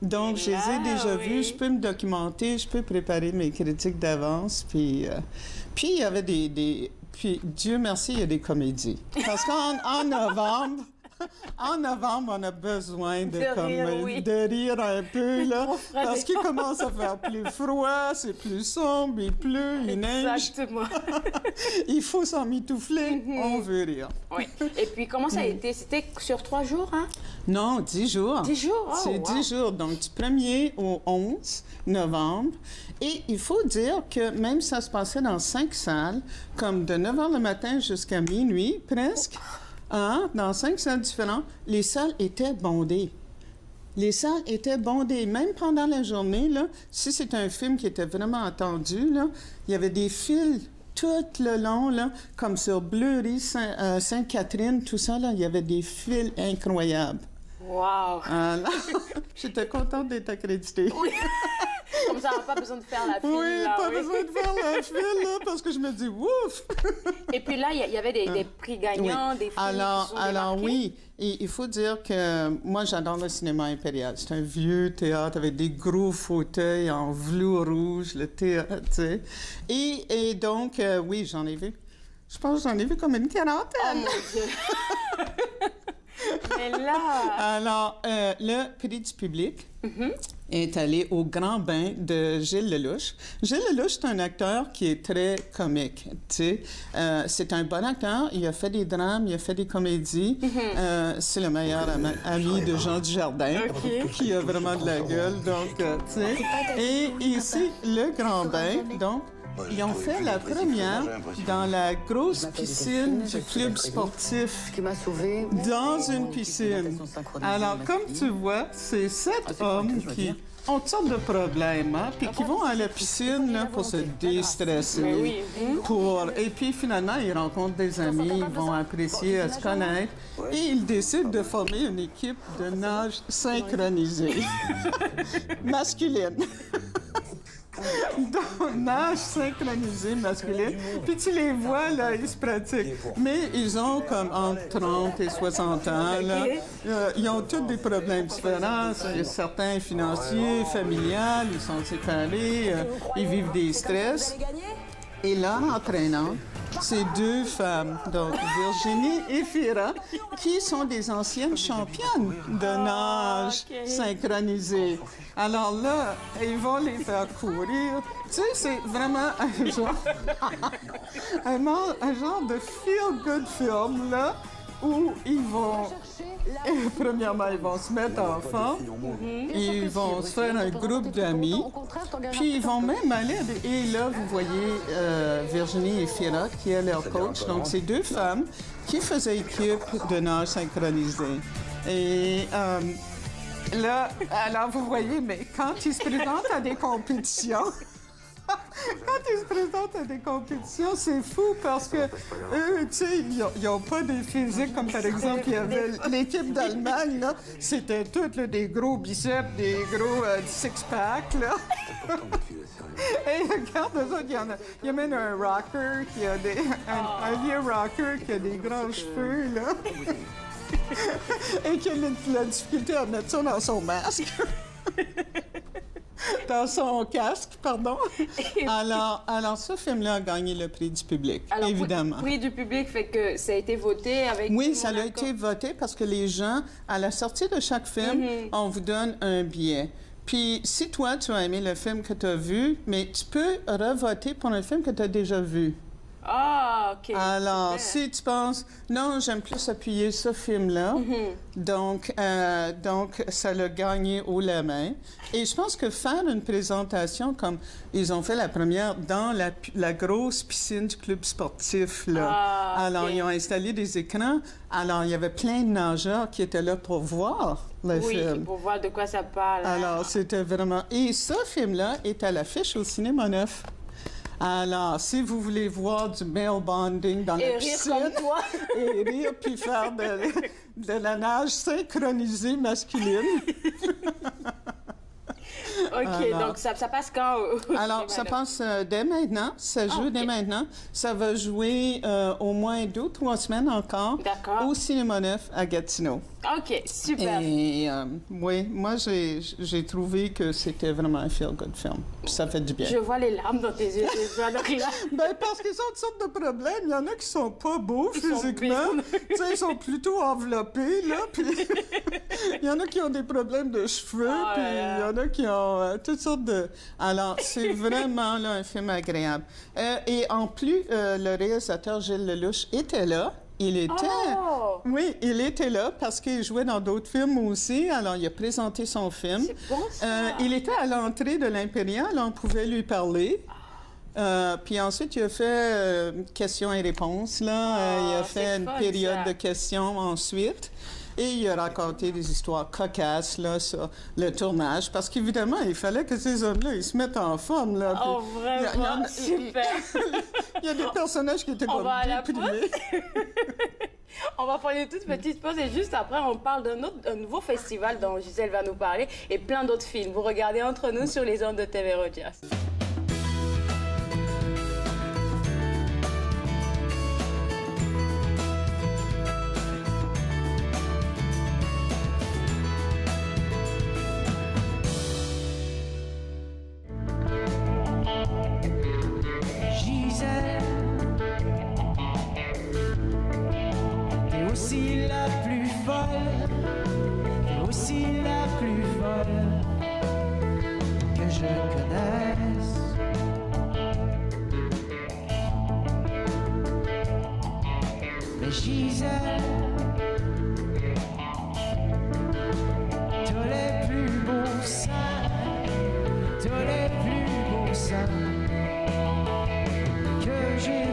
Donc, je les ai déjà vus, je peux me documenter, je peux préparer mes critiques d'avance, puis il y avait puis, Dieu merci, il y a des comédies. Parce qu'en novembre... En novembre, on a besoin de rire un peu, là, parce qu'il commence à faire plus froid, c'est plus sombre, il pleut, il neige. Exactement. Il faut s'en mitoufler, on veut rire. Oui. Et puis, comment ça a été? C'était sur 3 jours, hein? Non, 10 jours. 10 jours? Oh, c'est 10 jours, donc du 1er au 11 novembre. Et il faut dire que même ça se passait dans 5 salles, comme de 9 h le matin jusqu'à minuit, presque. Dans 5 salles différentes, les salles étaient bondées. Les salles étaient bondées. Même pendant la journée, là, si c'est un film qui était vraiment attendu, là, il y avait des files tout le long, là, comme sur Bleury, Sainte-Catherine, tout ça, là, il y avait des files incroyables. Wow! J'étais contente d'être accréditée. Oui. Comme ça, on n'a pas besoin de faire la file. Oui, là, pas besoin de faire la file, là, parce que je me dis, ouf! Et puis là, il y avait des prix gagnants, des films qui sont alors démarqués. Oui, et il faut dire que moi, j'adore le cinéma impérial. C'est un vieux théâtre avec des gros fauteuils en velours rouge, le théâtre, tu sais. Et donc, oui, j'en ai vu. Je pense que j'en ai vu comme une quarantaine. Oh, mon Dieu! Mais là... Alors, le prix du public est allé au Grand Bain de Gilles Lelouch. Gilles Lelouch, c'est un acteur qui est très comique, tu sais. C'est un bon acteur. Il a fait des drames, il a fait des comédies. C'est le meilleur ami de Jean Dujardin, qui a vraiment de la gueule, donc, tu sais. Et ici, le Grand Bain, donc, ils ont fait la première dans la grosse piscine du club sportif. Dans une piscine. Alors, comme tu vois, c'est 7 hommes qui ont toutes sortes de problèmes, hein, puis qui vont à la piscine là, pour se déstresser. Et puis, finalement, ils rencontrent des amis, ils vont apprécier à se connaître, et ils décident de former une équipe de nage synchronisée, masculine. Donc, nage synchronisé masculine. Puis tu les vois, là, ils se pratiquent. Mais ils ont comme entre 30 et 60 ans, là. Ils ont tous des problèmes différents. Certains financiers, familiales, ils sont séparés, ils vivent des stress. Et leur entraînante, c'est 2 femmes, donc Virginie et Fira, qui sont des anciennes championnes de nage synchronisé. Alors là, ils vont les faire courir. Tu sais, c'est vraiment un genre de feel-good film, là, où ils vont... Premièrement, ils vont se mettre en forme, ils vont se faire un groupe d'amis, puis ils vont même aller... Et là, vous voyez Virginie et Fira, qui est leur coach. Donc, c'est 2 femmes qui faisaient équipe de nage synchronisé. Et... là, alors vous voyez, mais quand ils se présentent à des compétitions, c'est fou parce que eux, tu sais, ils n'ont pas des physiques comme par exemple, il y avait l'équipe d'Allemagne, là, c'était toutes là, des gros biceps, des gros six-packs, là. Et regarde, eux autres, il y a même un rocker qui a un vieux rocker qui a des grands cheveux, là. Et qui a la difficulté à mettre ça dans son masque. Dans son casque, pardon. Alors, ce film-là a gagné le prix du public, alors, évidemment. Le prix du public fait que ça a été voté avec... Oui, ça a été voté parce que les gens, à la sortie de chaque film, on vous donne un billet. Puis, si toi, tu as aimé le film que tu as vu, mais tu peux revoter pour un film que tu as déjà vu. Ah, OK. Alors, si tu penses, non, j'aime plus appuyer ce film-là, donc ça l'a gagné haut la main. Et je pense que faire une présentation comme ils ont fait la première dans la grosse piscine du club sportif, là. Ah, alors, OK. ils ont installé des écrans. Alors, il y avait plein de nageurs qui étaient là pour voir le film. Oui, pour voir de quoi ça parle. Alors, c'était vraiment... Et ce film-là est à l'affiche au Cinéma Neuf. Alors, si vous voulez voir du male bonding dans la piscine... Et rire comme toi. et rire, puis faire de la nage synchronisée masculine. OK, alors, donc ça passe quand? Alors, ça passe dès maintenant. Ça joue dès maintenant. Ça va jouer au moins 2 ou 3 semaines encore au Cinéma Neuf à Gatineau. OK, super. Et oui, moi, j'ai trouvé que c'était vraiment un feel-good film. Ça fait du bien. Je vois les larmes dans tes yeux. Ben, parce qu'ils ont toutes sortes de problèmes. Il y en a qui sont pas beaux physiquement. Tu sais, ils sont plutôt enveloppés, là. Puis il y en a qui ont des problèmes de cheveux. Puis il y en a qui ont toutes sortes de... Alors, c'est vraiment là, un film agréable. Et en plus, le réalisateur Gilles Lelouch était là. Il était... Oh! Oui, il était là parce qu'il jouait dans d'autres films aussi. Alors, il a présenté son film. C'est bon, ça! Il était à l'entrée de l'Impérial. On pouvait lui parler. Puis ensuite, il a fait questions et réponses. Là. Il a fait une période de questions ensuite. Et il a raconté des histoires cocasses là, sur le tournage. Parce qu'évidemment, il fallait que ces hommes-là, ils se mettent en forme. Là. Oh, vraiment? Super! Il y a des personnages qui étaient comme déprimés. On va prendre une toute petite pause et juste après, on parle d'un nouveau festival dont Gisèle va nous parler et plein d'autres films. Vous regardez Entre nous sur les ondes de TV Rogers. Aussi la plus folle, aussi la plus folle que je connaisse. Mais Gisèle, t'as les plus beaux seins, t'as les plus beaux seins que j'ai vus.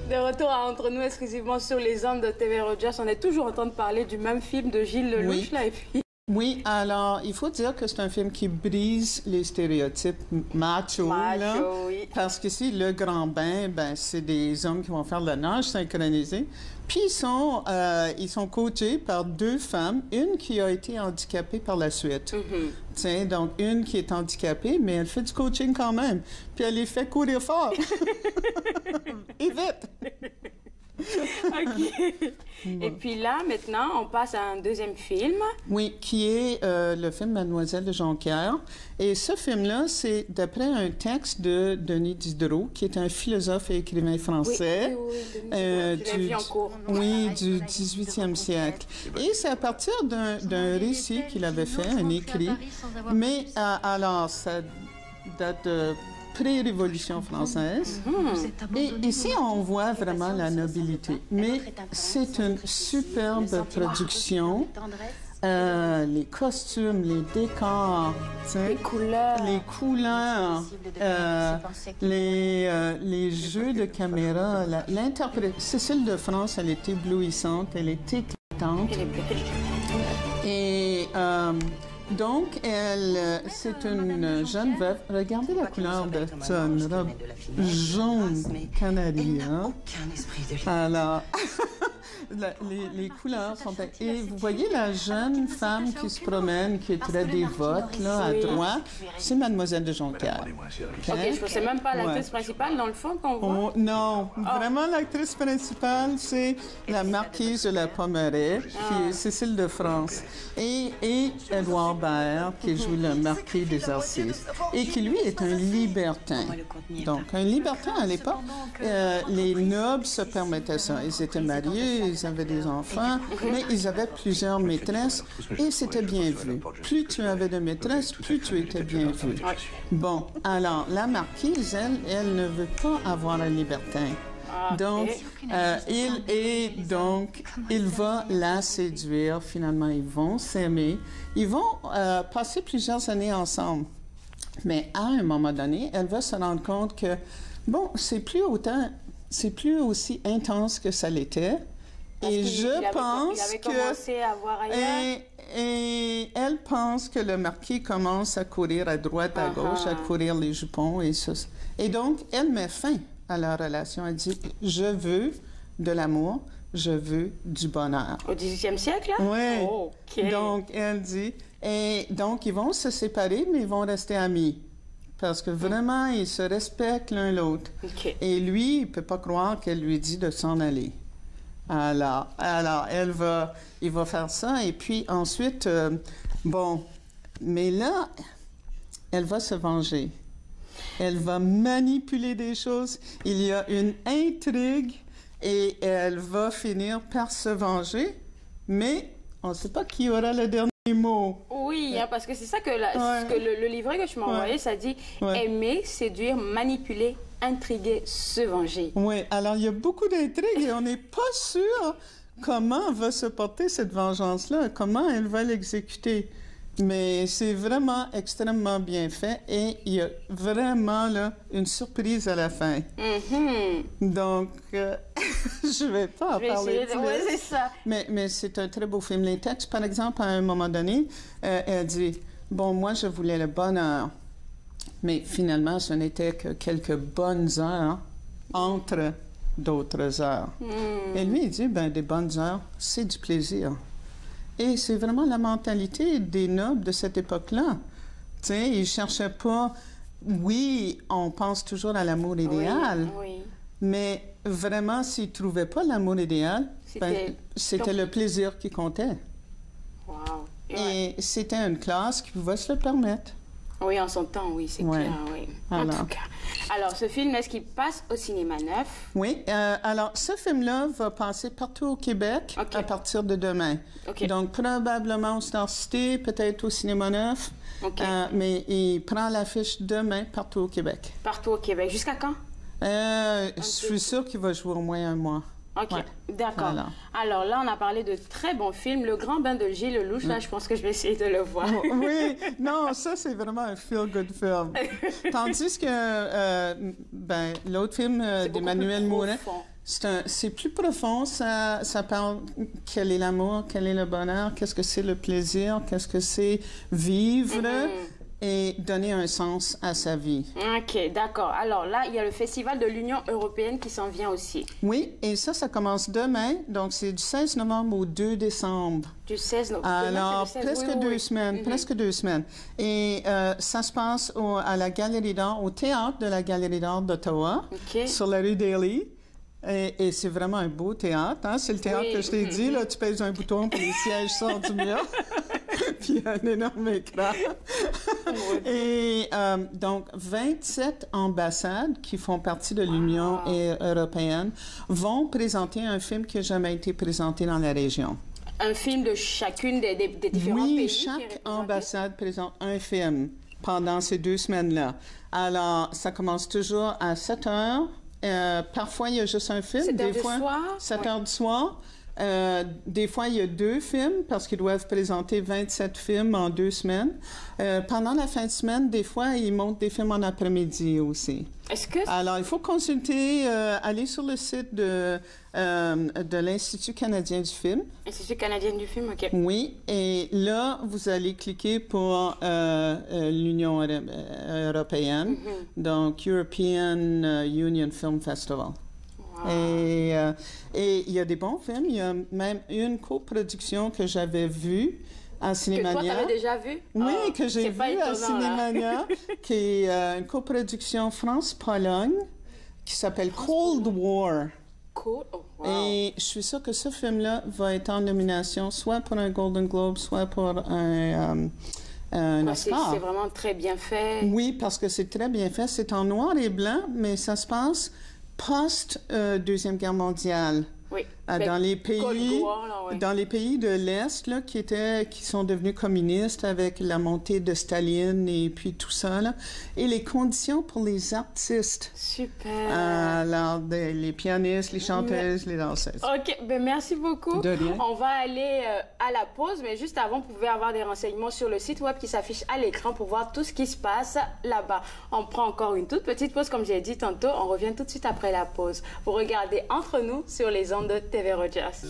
De retour à Entre nous exclusivement sur les ondes de TV Rogers, on est toujours en train de parler du même film de Gilles Lelouch, là, et puis... Oui, alors, il faut dire que c'est un film qui brise les stéréotypes macho, là. Oui. Parce qu'ici, le grand bain, ben, c'est des hommes qui vont faire de la nage synchronisée. Puis, ils sont coachés par 2 femmes, une qui a été handicapée par la suite. Tiens, donc, une qui est handicapée, mais elle fait du coaching quand même. Puis, elle les fait courir fort. Et vite! OK. Et puis là, maintenant, on passe à un deuxième film. Oui, qui est le film Mademoiselle de Jonquière. Et ce film-là, c'est d'après un texte de Denis Diderot, qui est un philosophe et écrivain français. Oui, du 18e siècle. Et c'est à partir d'un récit qu'il avait fait, un écrit. Mais alors, ça date de pré-révolution française. Et ici, on voit vraiment la nobilité. Mais c'est une superbe production les costumes, les décors, les couleurs, les jeux de caméra, Cécile de France, elle est éblouissante, elle est éclatante. Et donc, c'est une jeune veuve. Regardez la couleur de son robe jaune canarie. Hein? Alors, les couleurs sont... Et vous voyez la jeune femme qui se promène, qui est très dévote, là, à droite, c'est Mademoiselle de Jonquière. OK, je ne pensais même pas à l'actrice principale, dans le fond, qu'on voit. Non, vraiment, l'actrice principale, c'est la marquise de la Pommeraye, qui est Cécile de France, et Édouard Baird, qui joue le marquis des Arcis, et qui, lui, est un libertin. Donc, un libertin, à l'époque, les nobles se permettaient ça. Ils étaient mariés, ils avaient des enfants, mais ils avaient plusieurs maîtresses, et c'était bien vu. Plus tu avais de maîtresses, plus tu étais bien vu. Bon, alors, la marquise, elle ne veut pas avoir un libertin. Donc, il va la séduire. Finalement, ils vont s'aimer. Ils vont passer plusieurs années ensemble. Mais à un moment donné, elle va se rendre compte que, bon, c'est plus aussi intense que ça l'était. Et je pense et elle pense que le marquis commence à courir à droite, à gauche, à courir les jupons et ça. Et donc, elle met fin à leur relation. Elle dit, je veux de l'amour, je veux du bonheur. Au 18e siècle, là? Oui. Oh, okay. Donc, elle dit, et donc, ils vont se séparer, mais ils vont rester amis. Parce que vraiment, ils se respectent l'un l'autre. Okay. Et lui, il ne peut pas croire qu'elle lui dit de s'en aller. Alors, il va faire ça. Et puis ensuite, mais là, elle va se venger. Elle va manipuler des choses. Il y a une intrigue et elle va finir par se venger. Mais on ne sait pas qui aura le dernier mot. Oui, hein, parce que c'est ça que, le livret que tu m'as envoyé, ça dit aimer, séduire, manipuler, intriguer, se venger. Oui, alors il y a beaucoup d'intrigues et on n'est pas sûr comment va se porter cette vengeance-là, comment elle va l'exécuter. Mais c'est vraiment extrêmement bien fait et il y a vraiment là, une surprise à la fin. Donc, je ne vais pas en parler plus. Oui, c'est ça. Mais c'est un très beau film. Les textes, par exemple, à un moment donné, elle dit, bon, moi, je voulais le bonheur. Mais finalement, ce n'était que quelques bonnes heures entre d'autres heures. Et lui, il dit, ben, des bonnes heures, c'est du plaisir. Et c'est vraiment la mentalité des nobles de cette époque-là. Tu sais, ils ne cherchaient pas... Oui, on pense toujours à l'amour idéal, mais vraiment, s'ils ne trouvaient pas l'amour idéal, c'était le plaisir qui comptait. Wow. Et c'était une classe qui pouvait se le permettre. Oui, en son temps, oui, c'est clair, oui. En tout cas. Alors, ce film, est-ce qu'il passe au cinéma neuf? Oui. Alors, ce film-là va passer partout au Québec à partir de demain. Donc, probablement au Star City, peut-être au cinéma neuf. Mais il prend l'affiche demain partout au Québec. Partout au Québec. Jusqu'à quand? Je suis sûre qu'il va jouer au moins un mois. OK, d'accord. Voilà. Alors là, on a parlé de très bons films. Le Grand Bain de Gilles Lelouch, là, je pense que je vais essayer de le voir. Oui, non, ça, c'est vraiment un feel-good film. Tandis que l'autre film d'Emmanuel Mouret, c'est plus profond. Ça parle quel est l'amour, quel est le bonheur, qu'est-ce que c'est le plaisir, qu'est-ce que c'est vivre. Et donner un sens à sa vie. OK, d'accord. Alors là, il y a le Festival de l'Union européenne qui s'en vient aussi. Oui, et ça commence demain. Donc, c'est du 16 novembre au 2 décembre. Du 16 novembre. Alors, presque 2 semaines. Presque 2 semaines. Et ça se passe à la Galerie d'Art, au théâtre de la Galerie d'Art d'Ottawa, sur la rue Daly. Et c'est vraiment un beau théâtre. Hein? C'est le théâtre que je t'ai dit. Là, tu pèses un bouton et les sièges sortent du mur. Puis il y a un énorme écran. Et donc, 27 ambassades qui font partie de l'Union européenne vont présenter un film qui n'a jamais été présenté dans la région. Un film de chacune des différents pays? Oui, chaque ambassade présente un film pendant ces 2 semaines-là. Alors, ça commence toujours à 7 heures. Parfois, il y a juste un film. 7 heures du soir? 7 heures du soir. Des fois, il y a 2 films parce qu'ils doivent présenter 27 films en 2 semaines. Pendant la fin de semaine, des fois, ils montent des films en après-midi aussi. Est-ce que... Alors, il faut consulter, aller sur le site de l'Institut canadien du film. Institut canadien du film, OK. Oui, et là, vous allez cliquer pour l'Union européenne, donc European Union Film Festival. Wow. Et il y a des bons films. Il y a même une coproduction que j'avais vue à Cinémania. Que toi, t'avais déjà vu? Oui, que j'ai vu à Cinémania, qui est une coproduction France-Pologne, qui s'appelle Cold War. Cool. Oh, wow. Et je suis sûre que ce film-là va être en nomination, soit pour un Golden Globe, soit pour un Oscar. C'est vraiment très bien fait. Oui, parce que c'est très bien fait. C'est en noir et blanc, mais ça se passe post-Deuxième Guerre mondiale. Oui. Dans les pays, dans les pays de l'Est là, qui sont devenus communistes avec la montée de Staline et puis tout ça là, et les conditions pour les artistes. Super. Alors les pianistes, les chanteuses, les danseuses. Ok, ben merci beaucoup. De rien. On va aller à la pause, mais juste avant, vous pouvez avoir des renseignements sur le site web qui s'affiche à l'écran pour voir tout ce qui se passe là-bas. On prend encore une toute petite pause, comme j'ai dit tantôt. On revient tout de suite après la pause. Vous regardez Entre nous sur les ondes de TV Rogers.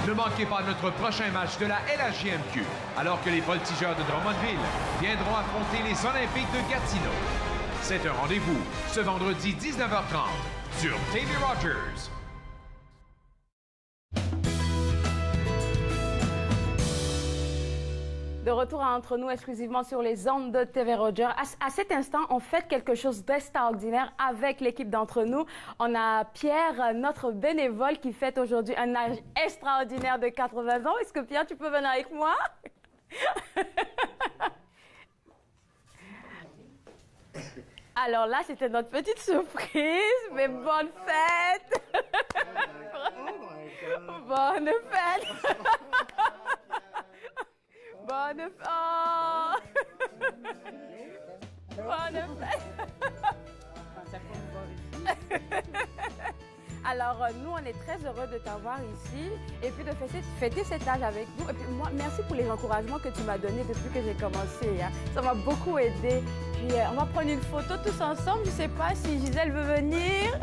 Ne manquez pas notre prochain match de la LHJMQ, alors que les Voltigeurs de Drummondville viendront affronter les Olympiques de Gatineau. C'est un rendez-vous ce vendredi 19h30 sur TV Rogers. De retour à Entre nous, exclusivement sur les ondes de TV Rogers. À cet instant, on fait quelque chose d'extraordinaire avec l'équipe d'Entre nous. On a Pierre, notre bénévole, qui fête aujourd'hui un âge extraordinaire de 80 ans. Est-ce que Pierre, tu peux venir avec moi? Alors là, c'était notre petite surprise, mais bonne fête! Bonne fête! Bonne fête! Oh. Bonne fête! Alors, nous, on est très heureux de t'avoir ici et puis de fêter cet âge avec nous. Et puis, moi, merci pour les encouragements que tu m'as donnés depuis que j'ai commencé. Hein. Ça m'a beaucoup aidé. Puis, on va prendre une photo tous ensemble. Je ne sais pas si Gisèle veut venir.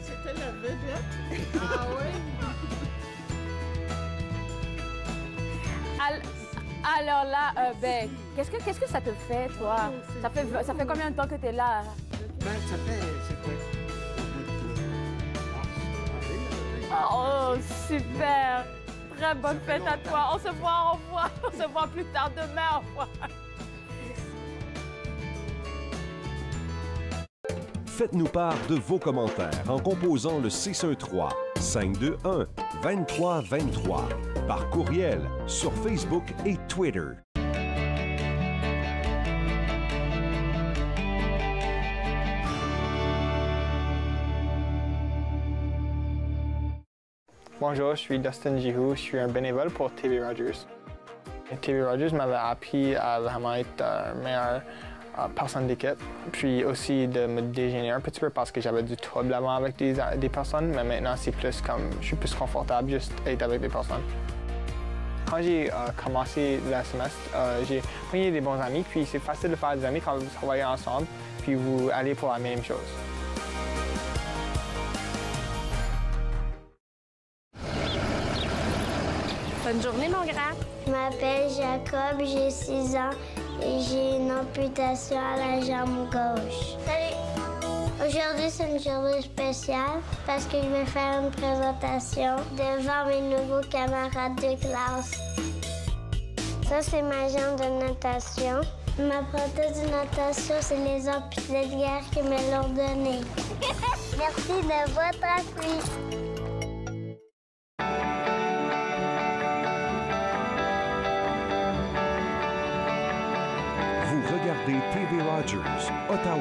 C'était la vedette. Ah oui? Alors là, ben, qu'est-ce que ça te fait, toi? Ça fait combien de temps que tu es là? Ben, ça fait... Oh, super! Très bonne fête à toi. On se voit, au revoir. On se voit plus tard demain, au revoir. Faites-nous part de vos commentaires en composant le 613-521-2323 par courriel sur Facebook et Twitter. Bonjour, je suis Dustin Jihu, je suis un bénévole pour TV Rogers. TV Rogers m'avait appris à vraiment être une meilleure personne d'équipe, puis aussi de me déjeuner un petit peu parce que j'avais du trouble avant avec des personnes, mais maintenant c'est plus comme je suis plus confortable juste être avec des personnes. Quand j'ai commencé le semestre, j'ai pris des bons amis, puis c'est facile de faire des amis quand vous travaillez ensemble, puis vous allez pour la même chose. Bonne journée, mon grand. Je m'appelle Jacob, j'ai 6 ans et j'ai une amputation à la jambe gauche. Salut! Aujourd'hui, c'est une journée spéciale parce que je vais faire une présentation devant mes nouveaux camarades de classe. Ça, c'est ma jambe de natation. Ma prothèse de natation, c'est les amputés de guerre qui me l'ont donnée. Merci de votre appui. Vous regardez TV Rogers, Ottawa.